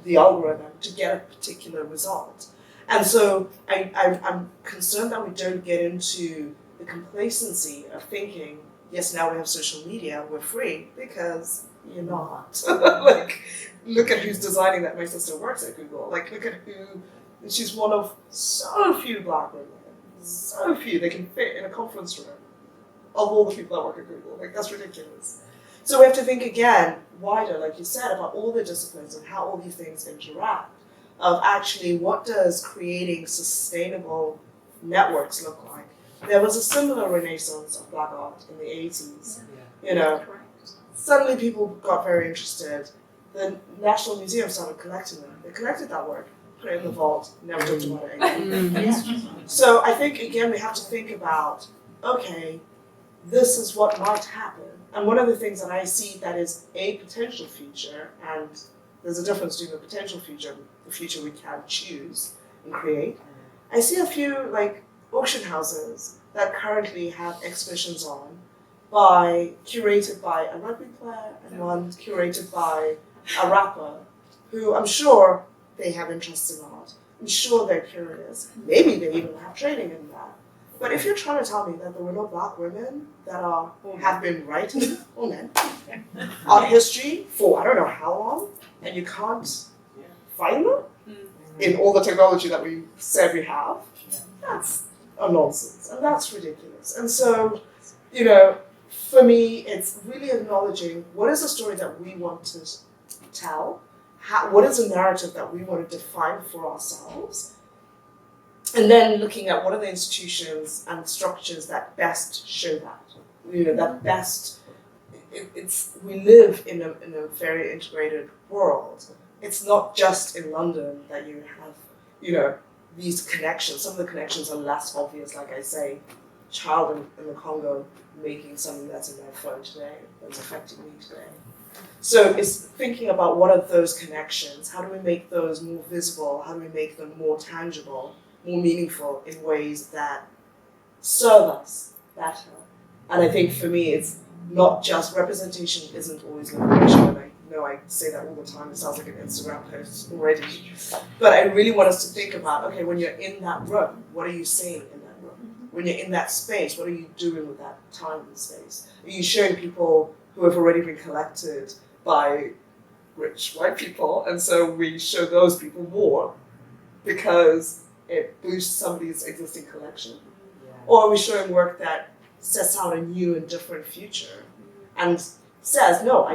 the algorithm to get a particular result? And so I'm concerned that we don't get into the complacency of thinking, yes, now we have social media, we're free, because you're not. Like, look at who's designing that. My sister works at Google. Like, look at who, she's one of so few Black women, so few, they can fit in a conference room of all the people that work at Google. Like, that's ridiculous. So we have to think again, wider, like you said, about all the disciplines and how all these things interact. Of actually what does creating sustainable networks look like? There was a similar renaissance of Black art in the 80s. You know, suddenly people got very interested. The National Museum started collecting them. They collected that work, put it in the vault, never talked about it again. So I think, again, we have to think about, okay, this is what might happen. And one of the things that I see that is a potential future, and there's a difference between the potential future, the future we can choose and create. I see a few like auction houses that currently have exhibitions on curated by a rugby player and one curated by a rapper who I'm sure they have interests in art. I'm sure they're curious. Maybe they even have training in that. But if you're trying to tell me that there were no Black women that have been writing art history for I don't know how long, and you can't find them in all the technology that we said we have, that's a nonsense, and that's ridiculous. And so, you know, for me, it's really acknowledging what is the story that we want to tell, what is the narrative that we want to define for ourselves, and then looking at what are the institutions and structures that best show that, you know, that best. We live in a very integrated world. It's not just in London that you have, you know, these connections. Some of the connections are less obvious, like I say, child in the Congo making something that's in their phone today, that's affecting me today. So it's thinking about what are those connections, how do we make those more visible, how do we make them more tangible, more meaningful in ways that serve us better. And I think for me it's not just representation isn't always liberation, and I know I say that all the time, it sounds like an Instagram post already. But I really want us to think about, okay, when you're in that room, what are you saying in that room? When you're in that space, what are you doing with that time and space? Are you showing people who have already been collected by rich white people, and so we show those people more because it boosts somebody's existing collection? Or are we showing work that sets out a new and different future and says, no, I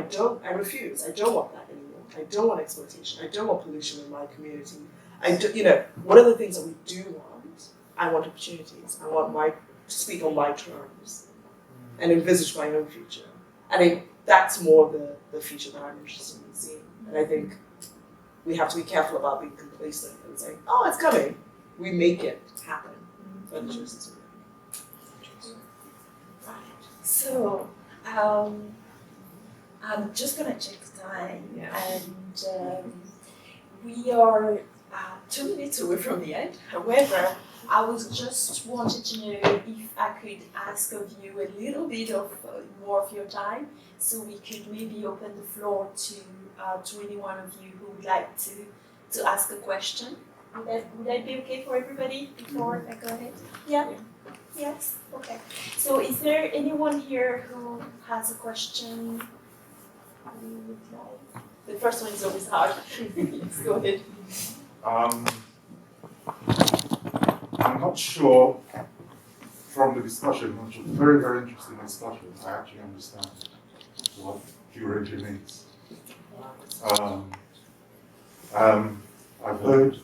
refuse, I don't want that anymore. I don't want exploitation, I don't want pollution in my community. What are the things that we do want? I want opportunities. I want to speak on my terms and envisage my own future. I think that's more the future that I'm interested in seeing. And I think we have to be careful about being complacent and saying, oh, it's coming. We make it happen. But the choices are So, I'm just gonna check the time, and we are 2 minutes away from the end. However, I was just wanted to know if I could ask of you a little bit of more of your time, so we could maybe open the floor to any one of you who would like to ask a question. would that be okay for everybody before I go ahead? Yeah? Yes? Okay. So is there anyone here who has a question? The first one is always hard. Let's go ahead. I'm not sure from the discussion, which was very, very interesting discussion, I actually understand what curating is. I've heard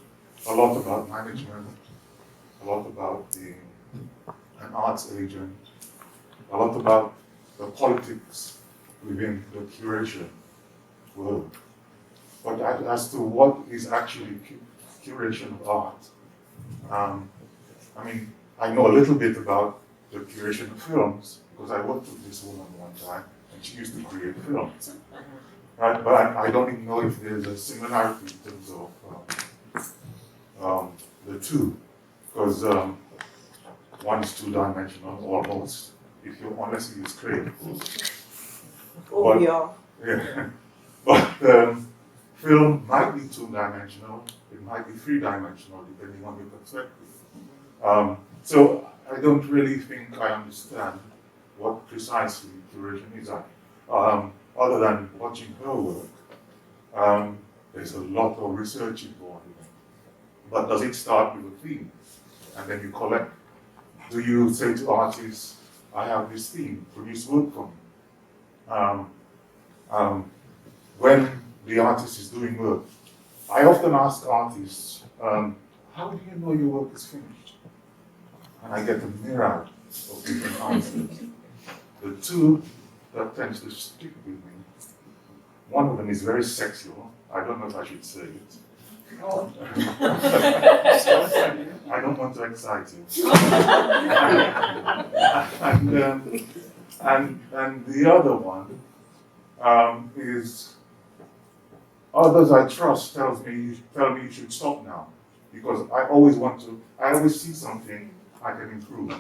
a lot about management, a lot about being an arts agent, a lot about the politics within the curation world. But as to what is actually curation of art, I mean, I know a little bit about the curation of films because I worked with this woman one time and she used to create films. Right? But I don't even know if there's a similarity in terms of the two, because one is two-dimensional almost, unless you use crayon. Or we are. Yeah. But film might be two-dimensional, it might be three-dimensional, depending on your perspective. So I don't really think I understand what precisely curation is. Other than watching her work, there's a lot of research involved in it. But does it start with a theme? And then you collect. Do you say to artists, I have this theme, produce work for me? When the artist is doing work, I often ask artists, how do you know your work is finished? And I get a myriad of different answers. The two that tends to stick with me, one of them is very sexual. I don't know if I should say it. I don't want to excite you. And the other one is others I trust tell me you should stop now, because I always see something I can improve.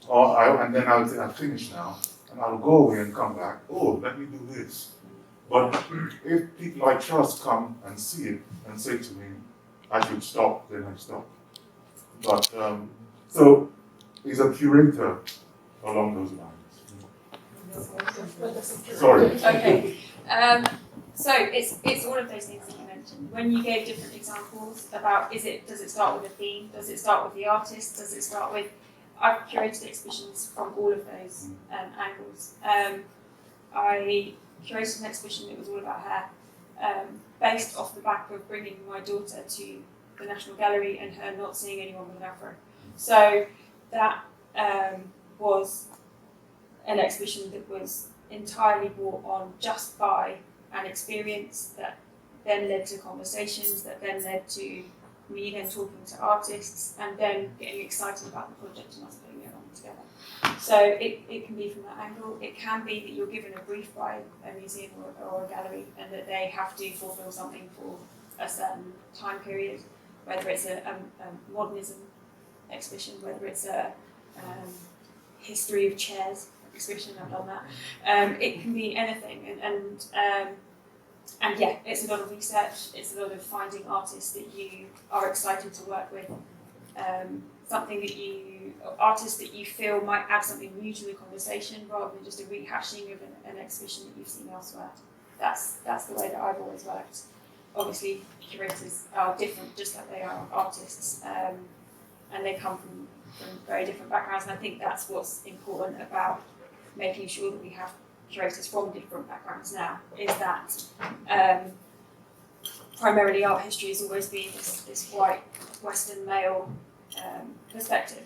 And then I'll say, I'm finished now, and I'll go away and come back, oh, let me do this. But if people I trust come and see it and say to me, I should stop, then I stop. But, so, he's a curator along those lines. Sorry. Okay. So it's all of those things that you mentioned. When you gave different examples about does it start with a theme? Does it start with the artist? Does it start with I've curated exhibitions from all of those angles. I curated an exhibition that was all about hair, based off the back of bringing my daughter to the National Gallery and her not seeing anyone with an afro. So that was an exhibition that was entirely brought on just by an experience that then led to conversations, that then led to me then talking to artists and then getting excited about the project and us putting it on together. So it can be from that angle. It can be that you're given a brief by a museum or a gallery and that they have to fulfill something for a certain time period, whether it's a modernism exhibition, whether it's a history of chairs exhibition. I've done that. It can be anything, and yeah, it's a lot of research. It's a lot of finding artists that you are excited to work with, artists that you feel might add something new to the conversation rather than just a rehashing of an exhibition that you've seen elsewhere. That's the way that I've always worked. Obviously, curators are different, just like they are artists, and they come from very different backgrounds. And I think that's what's important about making sure that we have curators from different backgrounds now, is that primarily art history has always been this white Western male perspective,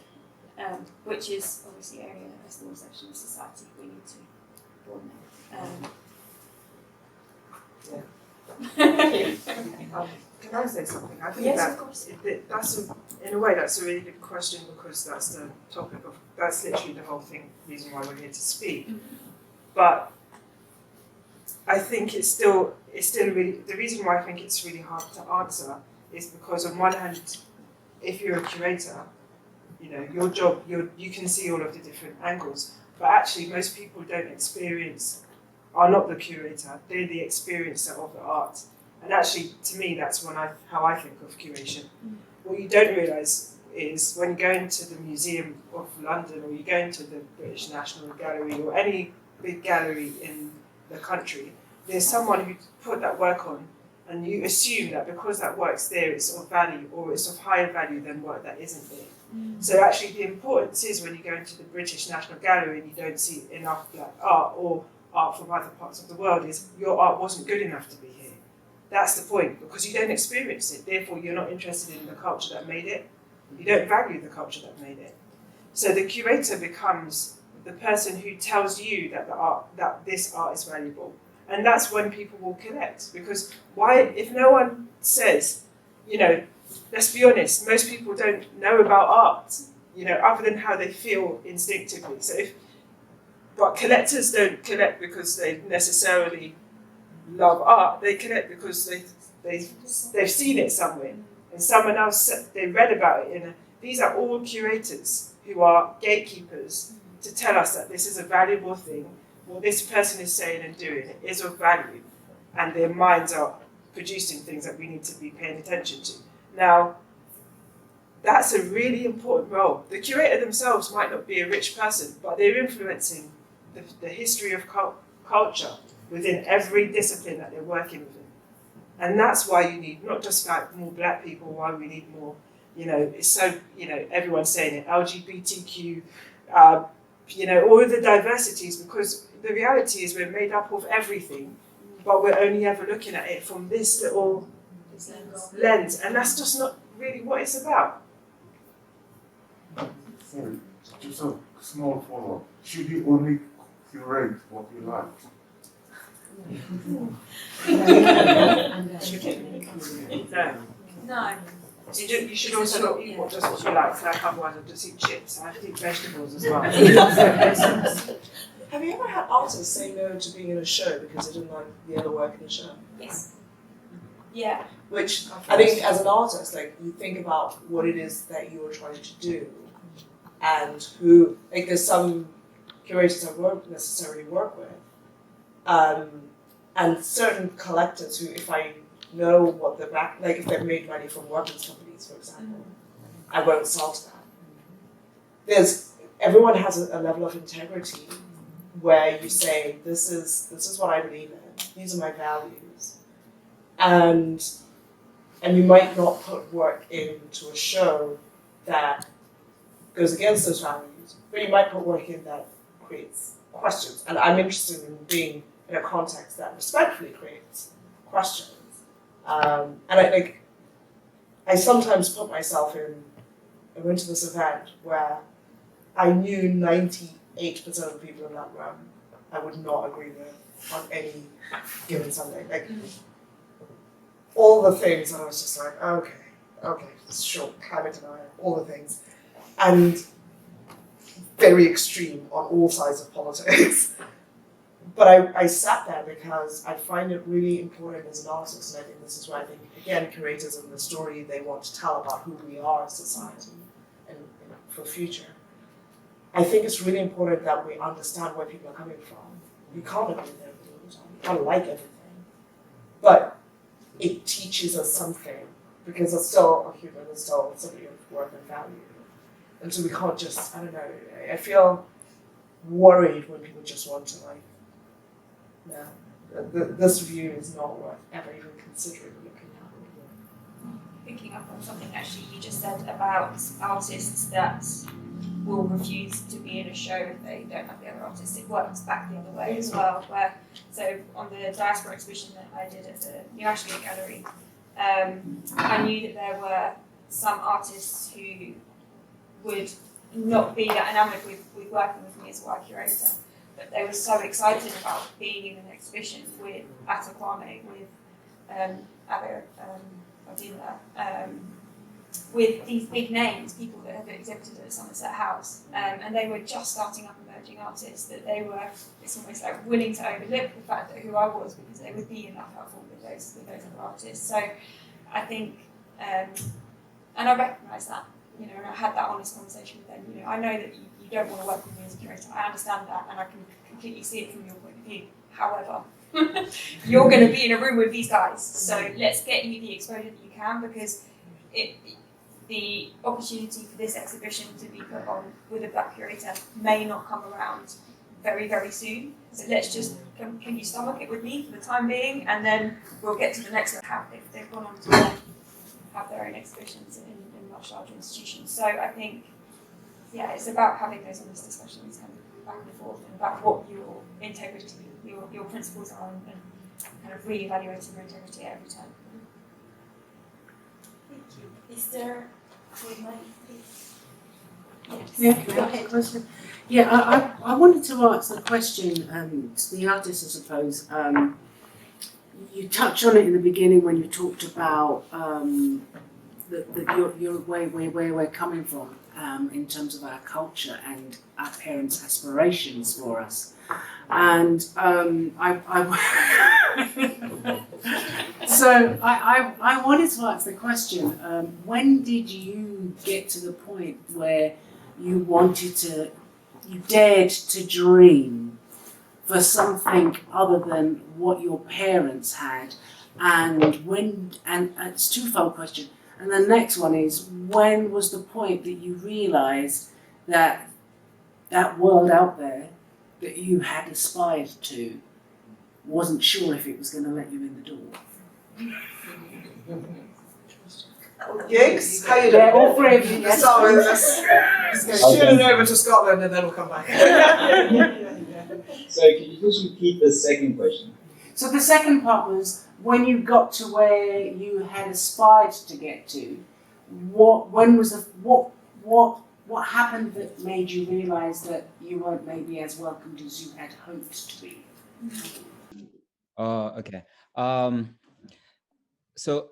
which is obviously an area in a small section of society we need to broaden. Can I say something? I think Yes, that of course. in a way that's a really good question, because that's the topic of, that's literally the whole thing, reason why we're here to speak. Mm-hmm. But I think it's still really, the reason why I think it's really hard to answer is because on one hand, if you're a curator, you know, your job, you can see all of the different angles, but actually most people are not the curator, they're the experiencer of the art. And actually, to me, that's how I think of curation. What you don't realise is when you go into the Museum of London or you go into the British National Gallery or any big gallery in the country, there's someone who put that work on, and you assume that because that work's there, it's of value or it's of higher value than work that isn't there. So actually the importance is when you go into the British National Gallery and you don't see enough black art or art from other parts of the world, is your art wasn't good enough to be here. That's the point, because you don't experience it, therefore you're not interested in the culture that made it. You don't value the culture that made it. So the curator becomes the person who tells you that this art is valuable. And that's when people will collect. Because why, if no one says, let's be honest, most people don't know about art, other than how they feel instinctively. But collectors don't collect because they necessarily love art. They collect because they've seen it somewhere. And someone else, they read about it. These are all curators who are gatekeepers to tell us that this is a valuable thing. What this person is saying and doing is of value. And their minds are producing things that we need to be paying attention to. Now, that's a really important role. The curator themselves might not be a rich person, but they're influencing the history of culture within every discipline that they're working within. And that's why you need not just like more black people, why we need more, it's so, everyone's saying it, LGBTQ, all of the diversities, because the reality is we're made up of everything, but we're only ever looking at it from this little lens, and that's just not really what it's about. Sorry, just a small follow-up. Should you only curate what you like? No. You should also not eat just what you like otherwise I'll just eat chips. I have to eat vegetables as well. Have you ever had artists say no to being in a show because they didn't like the other work in the show? Yes. Yeah. Which I think as an artist, you think about what it is that you're trying to do and who, there's some curators I won't necessarily work with. And certain collectors who, if I know what the back, if they've made money from workers' companies, for example, I won't sell to them. Everyone has a level of integrity where you say, this is what I believe in, these are my values. And you might not put work into a show that goes against those values, but you might put work in that creates questions. And I'm interested in being in a context that respectfully creates questions. And I sometimes put myself in, I went to this event where I knew 98% of the people in that room I would not agree with on any given Sunday. All the things, and I was just like, okay, sure, climate denial, all the things. And very extreme on all sides of politics. But I sat there because I find it really important as an artist, and I think this is why I think, again, curators and the story they want to tell about who we are as society and for the future. I think it's really important that we understand where people are coming from. You can't agree with everything all the time. You can't like everything. But it teaches us something, because it's still a human, it's still something of worth and value. And so we can't just, I don't know, I feel worried when people just want to this view is not worth ever even considering looking at. Picking up on something actually you just said about artists that will refuse to be in a show if they don't have the other artists. It works back the other way as well. So on the diaspora exhibition that I did at the New Ashgate Gallery, I knew that there were some artists who would not be that enamoured with working with me as a work curator. But they were so excited about being in an exhibition with Atakwame, with Obatalamag, with these big names, people that have exhibited at Somerset House, and they were just starting up emerging artists, that they were, it's almost like willing to overlook the fact that who I was, because they would be in that platform with those other artists. So I think, and I recognise that, and I had that honest conversation with them. I know that you don't want to work with me as a curator. I understand that, and I can completely see it from your point of view. However, You're going to be in a room with these guys, so let's get you the exposure that you can, because the opportunity for this exhibition to be put on with a black curator may not come around very, very soon. So let's just, can you stomach it with me for the time being, and then we'll get to the next one. They've gone on to have their own exhibitions in much larger institutions. So I think, yeah, it's about having those honest discussions kind of back and forth, and about what your integrity, your principles are, and kind of re-evaluating your integrity at every time. Thank you. Is there, yes. Yeah, can I ask a question? Yeah, I wanted to ask the question to the artist, I suppose. You touched on it in the beginning when you talked about your way where we're coming from in terms of our culture and our parents' aspirations for us. And so I wanted to ask the question, when did you get to the point where you dared to dream for something other than what your parents had? And it's a twofold question. And the next one is, when was the point that you realised that that world out there that you had aspired to wasn't sure if it was going to let you in the door? Giggs, how you Yeah, doing? all three of you. Let's start with this. Shooting over to Scotland and then we'll come back. So can you just repeat the second question? So the second part was, when you got to where you had aspired to get to, what happened that made you realise that you weren't maybe as welcomed as you had hoped to be? Okay. So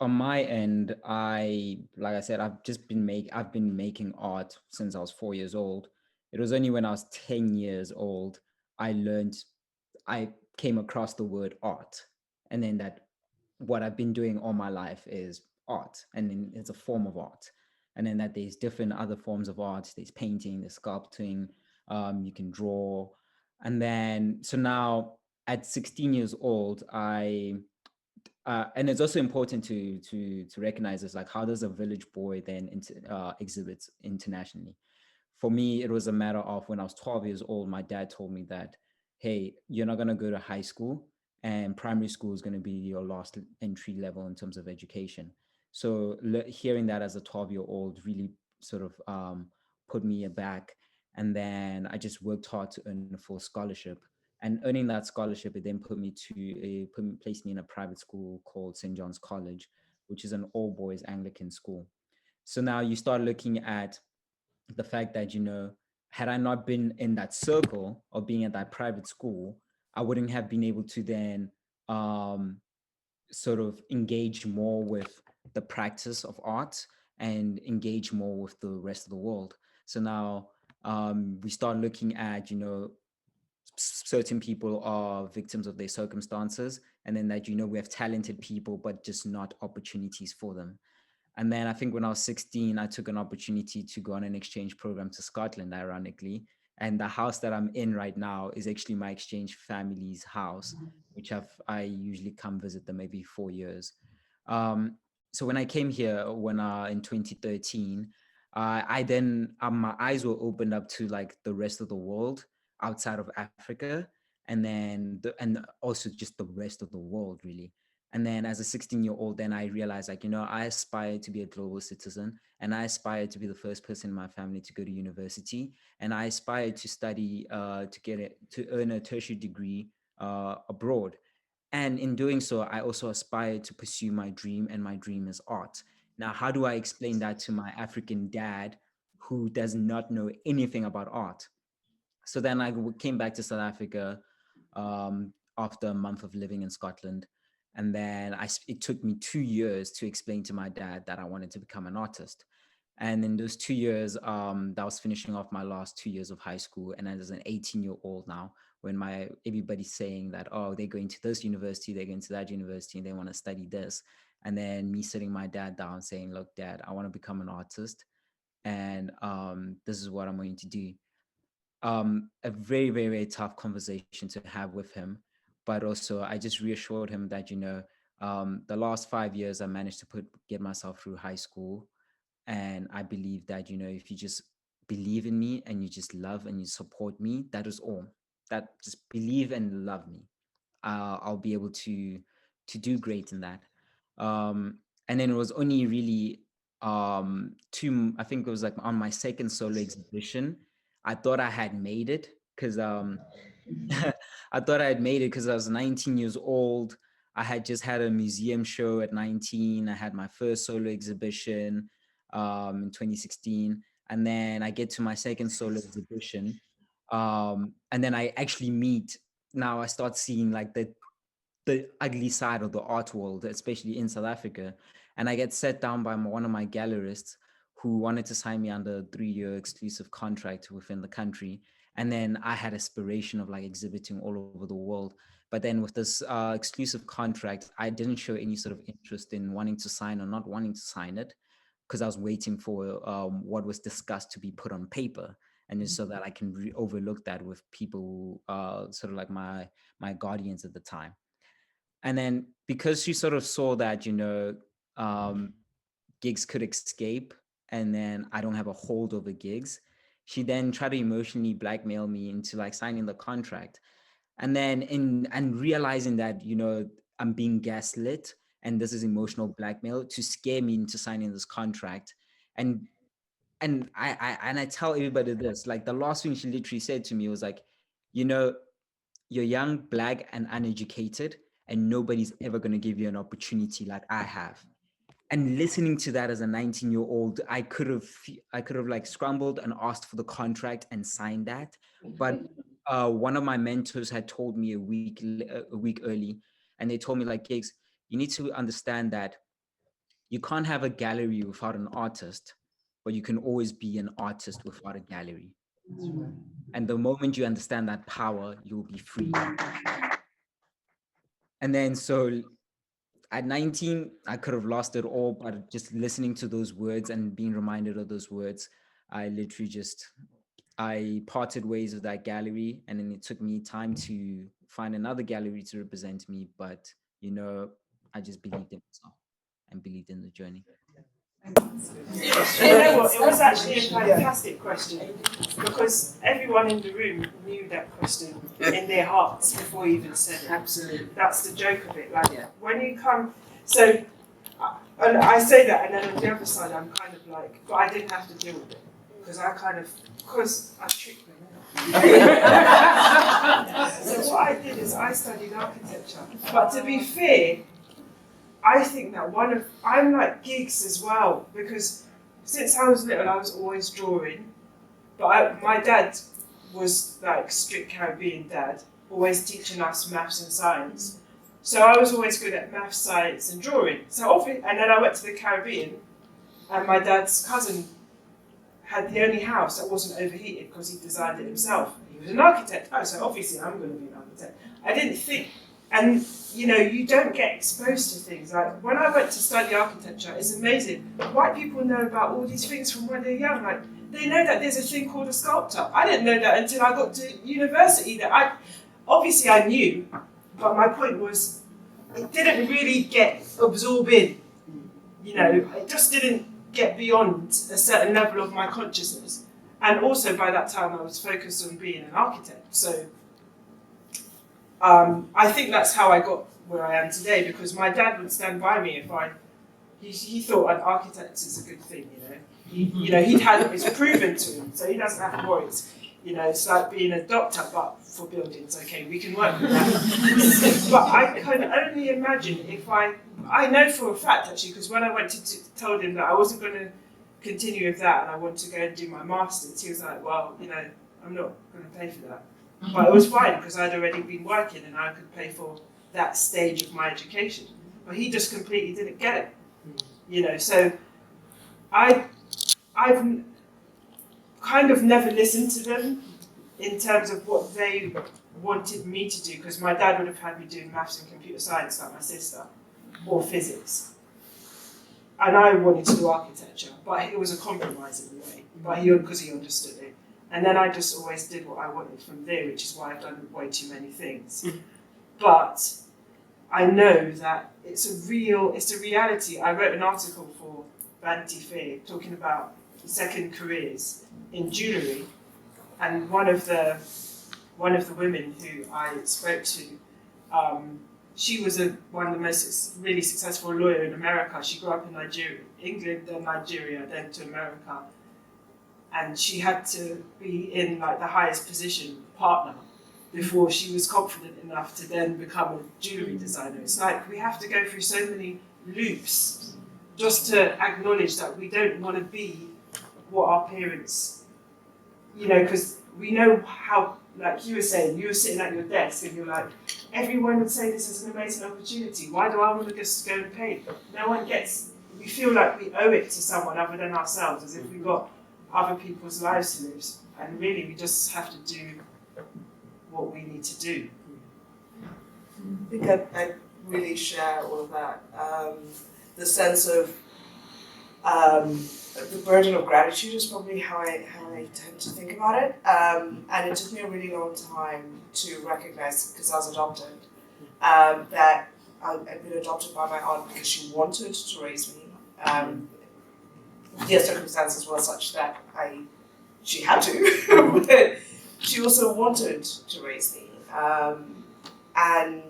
on my end, like I said, I've been making art since I was 4 years old. It was only when I was 10 years old I came across the word art, and then that what I've been doing all my life is art, and then it's a form of art, and then that there's different other forms of art. There's painting, there's sculpting, you can draw, and then so now at 16 years old, and it's also important to recognize this, like, how does a village boy then exhibit internationally? For me, it was a matter of, when I was 12 years old, my dad told me that, hey, you're not going to go to high school, and primary school is going to be your last entry level in terms of education. So hearing that as a 12-year-old really sort of put me aback. And then I just worked hard to earn a full scholarship. And earning that scholarship, it then placed me in a private school called St. John's College, which is an all-boys Anglican school. So now you start looking at the fact that, had I not been in that circle of being at that private school, I wouldn't have been able to then sort of engage more with the practice of art and engage more with the rest of the world. So now we start looking at, certain people are victims of their circumstances, and then that, we have talented people, but just not opportunities for them. And then I think when I was 16, I took an opportunity to go on an exchange program to Scotland, ironically. And the house that I'm in right now is actually my exchange family's house, which I usually come visit them every 4 years. So when I came here, in 2013, I then my eyes were opened up to, like, the rest of the world outside of Africa, and then and also just the rest of the world, really. And then as a 16-year-old, then I realized, like, I aspire to be a global citizen, and I aspire to be the first person in my family to go to university, and I aspire to study, to earn a tertiary degree abroad. And in doing so, I also aspire to pursue my dream, and my dream is art. Now, how do I explain that to my African dad who does not know anything about art? So then I came back to South Africa after a month of living in Scotland. And then it took me 2 years to explain to my dad that I wanted to become an artist. And in those 2 years, that was finishing off my last 2 years of high school. And as an 18-year-old now, when everybody's saying that, oh, they're going to this university, they're going to that university, and they want to study this. And then me sitting my dad down saying, look, Dad, I want to become an artist. And this is what I'm going to do. A very, very, very tough conversation to have with him. but also I just reassured him that, the last 5 years I managed to get myself through high school. And I believe that, if you just believe in me and you just love and you support me, that is all. That just believe and love me. I'll be able to do great in that. And then it was only really I think it was like on my second solo exhibition, I thought I had made it because I thought I had made it because I was 19 years old. I had just had a museum show at 19. I had my first solo exhibition in 2016. And then I get to my second solo exhibition. And then I actually now I start seeing like the ugly side of the art world, especially in South Africa. And I get set down by one of my gallerists who wanted to sign me under a 3-year exclusive contract within the country. And then I had aspiration of like exhibiting all over the world. But then with this exclusive contract, I didn't show any sort of interest in wanting to sign or not wanting to sign it, because I was waiting for what was discussed to be put on paper. And just so that I can overlook that with people sort of like my guardians at the time. And then because she sort of saw that, Giggs could escape and then I don't have a hold over Giggs, she then tried to emotionally blackmail me into like signing the contract. And then and realizing that, I'm being gaslit and this is emotional blackmail to scare me into signing this contract. And I tell everybody this, like the last thing she literally said to me was like, you're young, black, and uneducated, and nobody's ever going to give you an opportunity like I have. And listening to that as a 19-year-old, I could have like scrambled and asked for the contract and signed that. But one of my mentors had told me a week early, and they told me like, Giggs, you need to understand that you can't have a gallery without an artist, but you can always be an artist without a gallery. And the moment you understand that power, you'll be free. And then so at 19, I could have lost it all, but just listening to those words and being reminded of those words, I literally I parted ways with that gallery. And then it took me time to find another gallery to represent me. But, I just believed in myself and believed in the journey. You know what? It was actually a fantastic question because everyone in the room knew that question in their hearts before you even said it. Absolutely. That's the joke of it. Like when you come, so and I say that, and then on the other side, I'm kind of like, but I didn't have to deal with it because I tricked them. So what I did is I studied architecture, but to be fair, I think that I'm like Giggs as well, because since I was little I was always drawing, but my dad was like strict Caribbean dad, always teaching us maths and science. So I was always good at maths, science and drawing. And then I went to the Caribbean and my dad's cousin had the only house that wasn't overheated because he designed it himself. He was an architect. Oh, so obviously I'm going to be an architect. I didn't think. And, you don't get exposed to things. Like, when I went to study architecture, it's amazing. White people know about all these things from when they're young. Like, they know that there's a thing called a sculptor. I didn't know that until I got to university. Obviously I knew, but my point was, it didn't really absorb in. It just didn't get beyond a certain level of my consciousness. And also by that time I was focused on being an architect. So I think that's how I got where I am today, because my dad would stand by me if he thought an architect is a good thing, he'd had it's proven to him, so he doesn't have to worry. It's like being a doctor, but for buildings. Okay, we can work with that. But I can only imagine if I know for a fact actually, because when I went told him that I wasn't going to continue with that and I wanted to go and do my master's, he was like, well, I'm not going to pay for that. But it was fine because I'd already been working and I could pay for that stage of my education. But he just completely didn't get it. So I've kind of never listened to them in terms of what they wanted me to do, because my dad would have had me doing maths and computer science like my sister, or physics. And I wanted to do architecture, but it was a compromise in a way, because he understood it. And then I just always did what I wanted from there, which is why I've done way too many things. but I know that it's a reality. I wrote an article for Vanity Fair talking about second careers in jewellery, and one of the women who I spoke to, she was one of the most really successful lawyer in America. She grew up in England, then Nigeria, then to America, and she had to be in like the highest position, partner, before she was confident enough to then become a jewellery designer. It's like we have to go through so many loops just to acknowledge that we don't want to be what our parents, because we know how, like you were saying, you were sitting at your desk and you're like, everyone would say this is an amazing opportunity. Why do I want to just go and paint? No one gets, we feel like we owe it to someone other than ourselves, as if we've got other people's lives to live. And really, we just have to do what we need to do. I think I really share all of that. The sense of the burden of gratitude is probably how I tend to think about it. And it took me a really long time to recognize, because I was adopted, that I'd been adopted by my aunt because she wanted to raise me. The circumstances were such that she had to, but she also wanted to raise me. And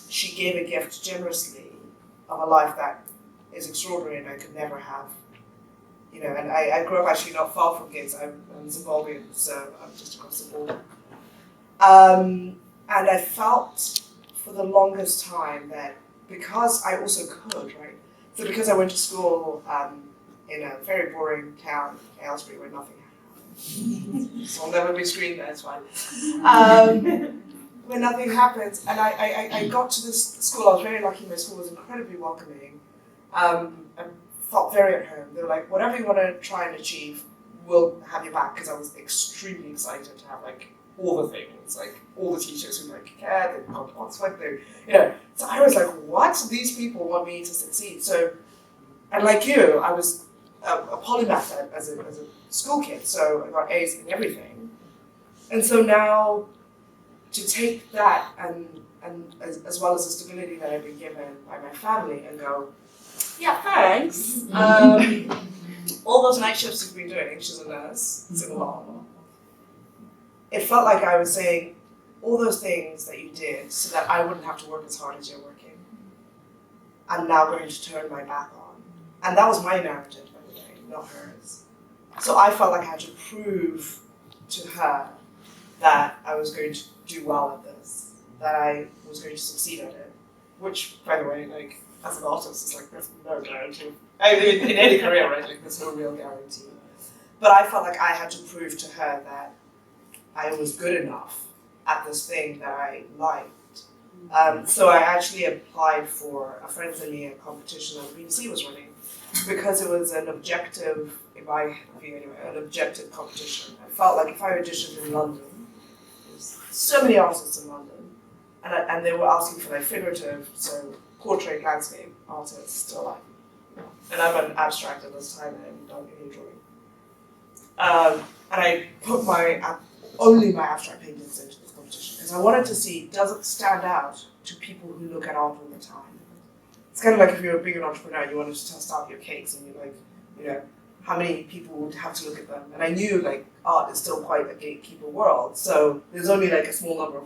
she gave a gift generously of a life that is extraordinary and I could never have. And I grew up actually not far from Giggs. I'm Zimbabwean, so I'm just across the border. And I felt for the longest time that because I also could, right? So because I went to school in a very boring town, Aylesbury, where nothing happens. So I'll never be screened there, it's fine. When nothing happens, and I got to this school, I was very lucky, my school was incredibly welcoming. I felt very at home. They were like, whatever you want to try and achieve, we'll have you back, because I was extremely excited to have like all the things, like all the teachers who like, yeah, they've got Oxford, So I was like, what? These people want me to succeed. So, and like you, I was a polymath as a school kid, so I got A's in everything. And so now, to take that and as well as the stability that I've been given by my family and go, yeah, thanks. All those night shifts you've been doing, she's a nurse, single mom. It felt like I was saying, all those things that you did so that I wouldn't have to work as hard as you're working, I'm now going to turn my back on. And that was my narrative, by the way, not hers. So I felt like I had to prove to her that I was going to do well at this, that I was going to succeed at it, which, by the way, like, as an artist, is like, there's no guarantee. I mean, in any career, right, like, there's no real guarantee. But I felt like I had to prove to her that I was good enough at this thing that I liked. So I actually applied for a Friends and Me competition that the BBC was running, because it was an objective, in my view anyway, an objective competition. I felt like if I auditioned in London, there's so many artists in London, and they were asking for like figurative, so portrait landscape artists still like, and I'm an abstract at this time and don't any drawing. And I put only my abstract paintings into this competition because I wanted to see, does it stand out to people who look at art all the time? It's kind of like if you're a big entrepreneur, you wanted to test out your cakes and you're like, how many people would have to look at them? And I knew like art is still quite a gatekeeper world, so there's only like a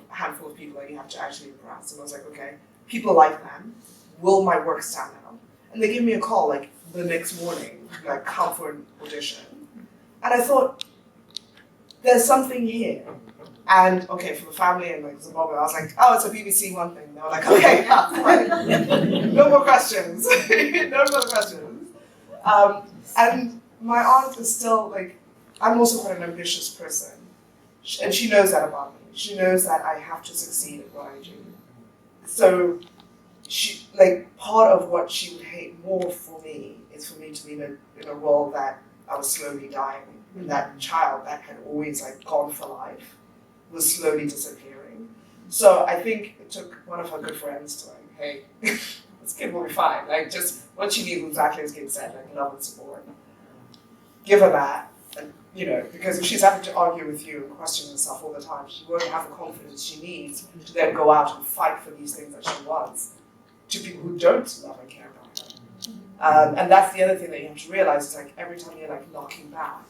handful of people that you have to actually impress. And I was like, okay, people like them. Will my work stand out? And they gave me a call like the next morning, like come for an audition. And I thought, there's something here. And okay, for the family in like Zimbabwe, I was like, oh, it's a BBC One thing. They were like, okay, yeah, fine. No more questions. No more questions. And my aunt is still like, I'm also quite an ambitious person. And she knows that about me. She knows that I have to succeed at what I do. So she, like, part of what she would hate more for me is for me to be in a role that I was slowly dying. And that child that had always like gone for life was slowly disappearing. So I think it took one of her good friends to like, hey, this kid will be fine. Like just what she needs exactly as Giggs said, like love and support. Give her that. And, you know, because if she's having to argue with you and question herself all the time, she won't have the confidence she needs to then go out and fight for these things that she wants to people who don't love and care about her. And that's the other thing that you have to realize is like every time you're like knocking back,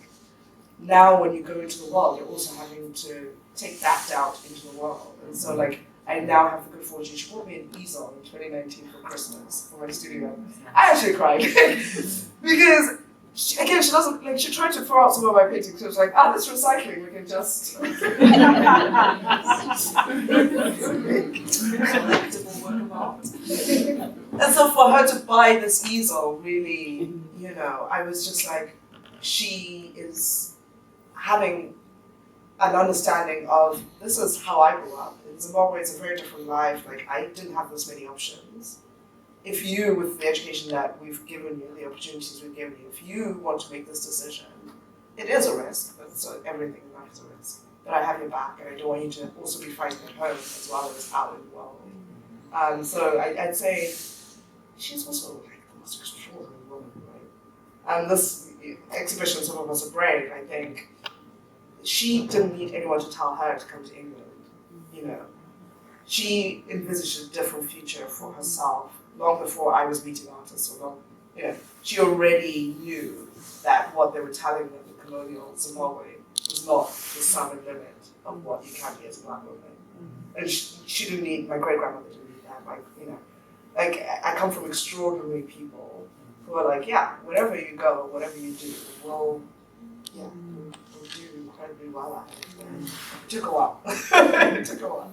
now when you go into the world, you're also having to take that doubt into the world. And so like I now have the good fortune. She bought me an easel in 2019 for Christmas for my studio. I actually cried because she doesn't like. She tried to throw out some of my paintings. She was like, "Ah, this recycling. We can just." And so for her to buy this easel, really, you know, I was just like, she is having an understanding of this is how I grew up. In Zimbabwe, it's a very different life. Like I didn't have this many options. If you, with the education that we've given you, the opportunities we've given you, if you want to make this decision, it is a risk. So everything in life is a risk. But I have your back, and I don't want you to also be fighting at home as well as out in the world. So I'd say she's also like the most extraordinary woman, right? And this exhibition, Some of Us Are Brave, I think, she didn't need anyone to tell her to come to England, you know. She envisaged a different future for herself long before I was meeting artists, or long, you know, she already knew that what they were telling them in colonial Zimbabwe was not the sum and limit of what you can be as a Black woman. And she didn't need, my great-grandmother didn't need that, like, you know. Like, I come from extraordinary people who are like, yeah, wherever you go, whatever you do, we'll do incredibly well at it. And it took a while. It took a while.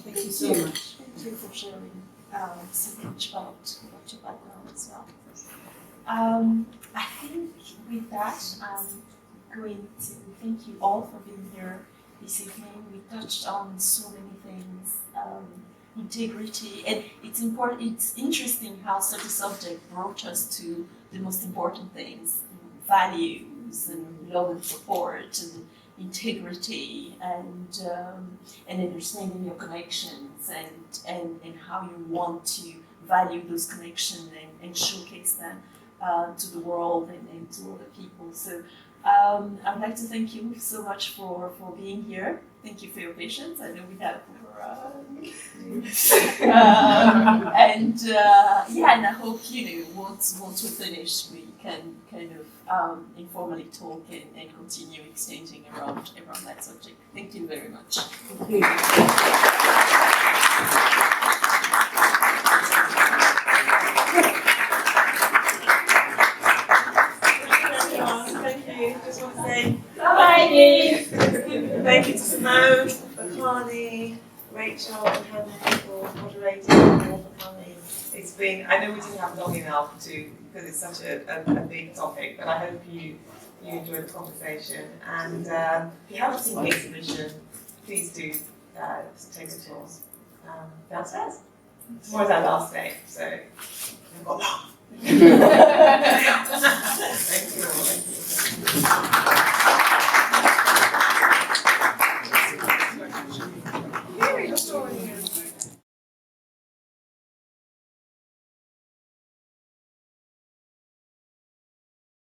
Thank you so much. Thank you for sharing so much about your background as well. I think with that, I'm going to thank you all for being here this evening. We touched on so many things, integrity, and it's important. It's interesting how such a subject brought us to the most important things: values and love and support and integrity and understanding your connections and how you want to value those connections and showcase them to the world and to other people. So I'd like to thank you so much for being here. Thank you for your patience. I know we had and I hope, you know, once we're finished, we can kind of informally talk and continue exchanging around that subject. Thank you very much. Thank you. Thank you. Just want to say bye. Thank you to Simone, Bokani, Rachel, and Hanou for moderating and for coming. It's been, I know we didn't have long enough because it's such a big topic, but I hope you enjoyed the conversation. And if you haven't seen the exhibition, please do take a tour downstairs. Tomorrow's our last day, so we've got long. Thank you all. Thank you.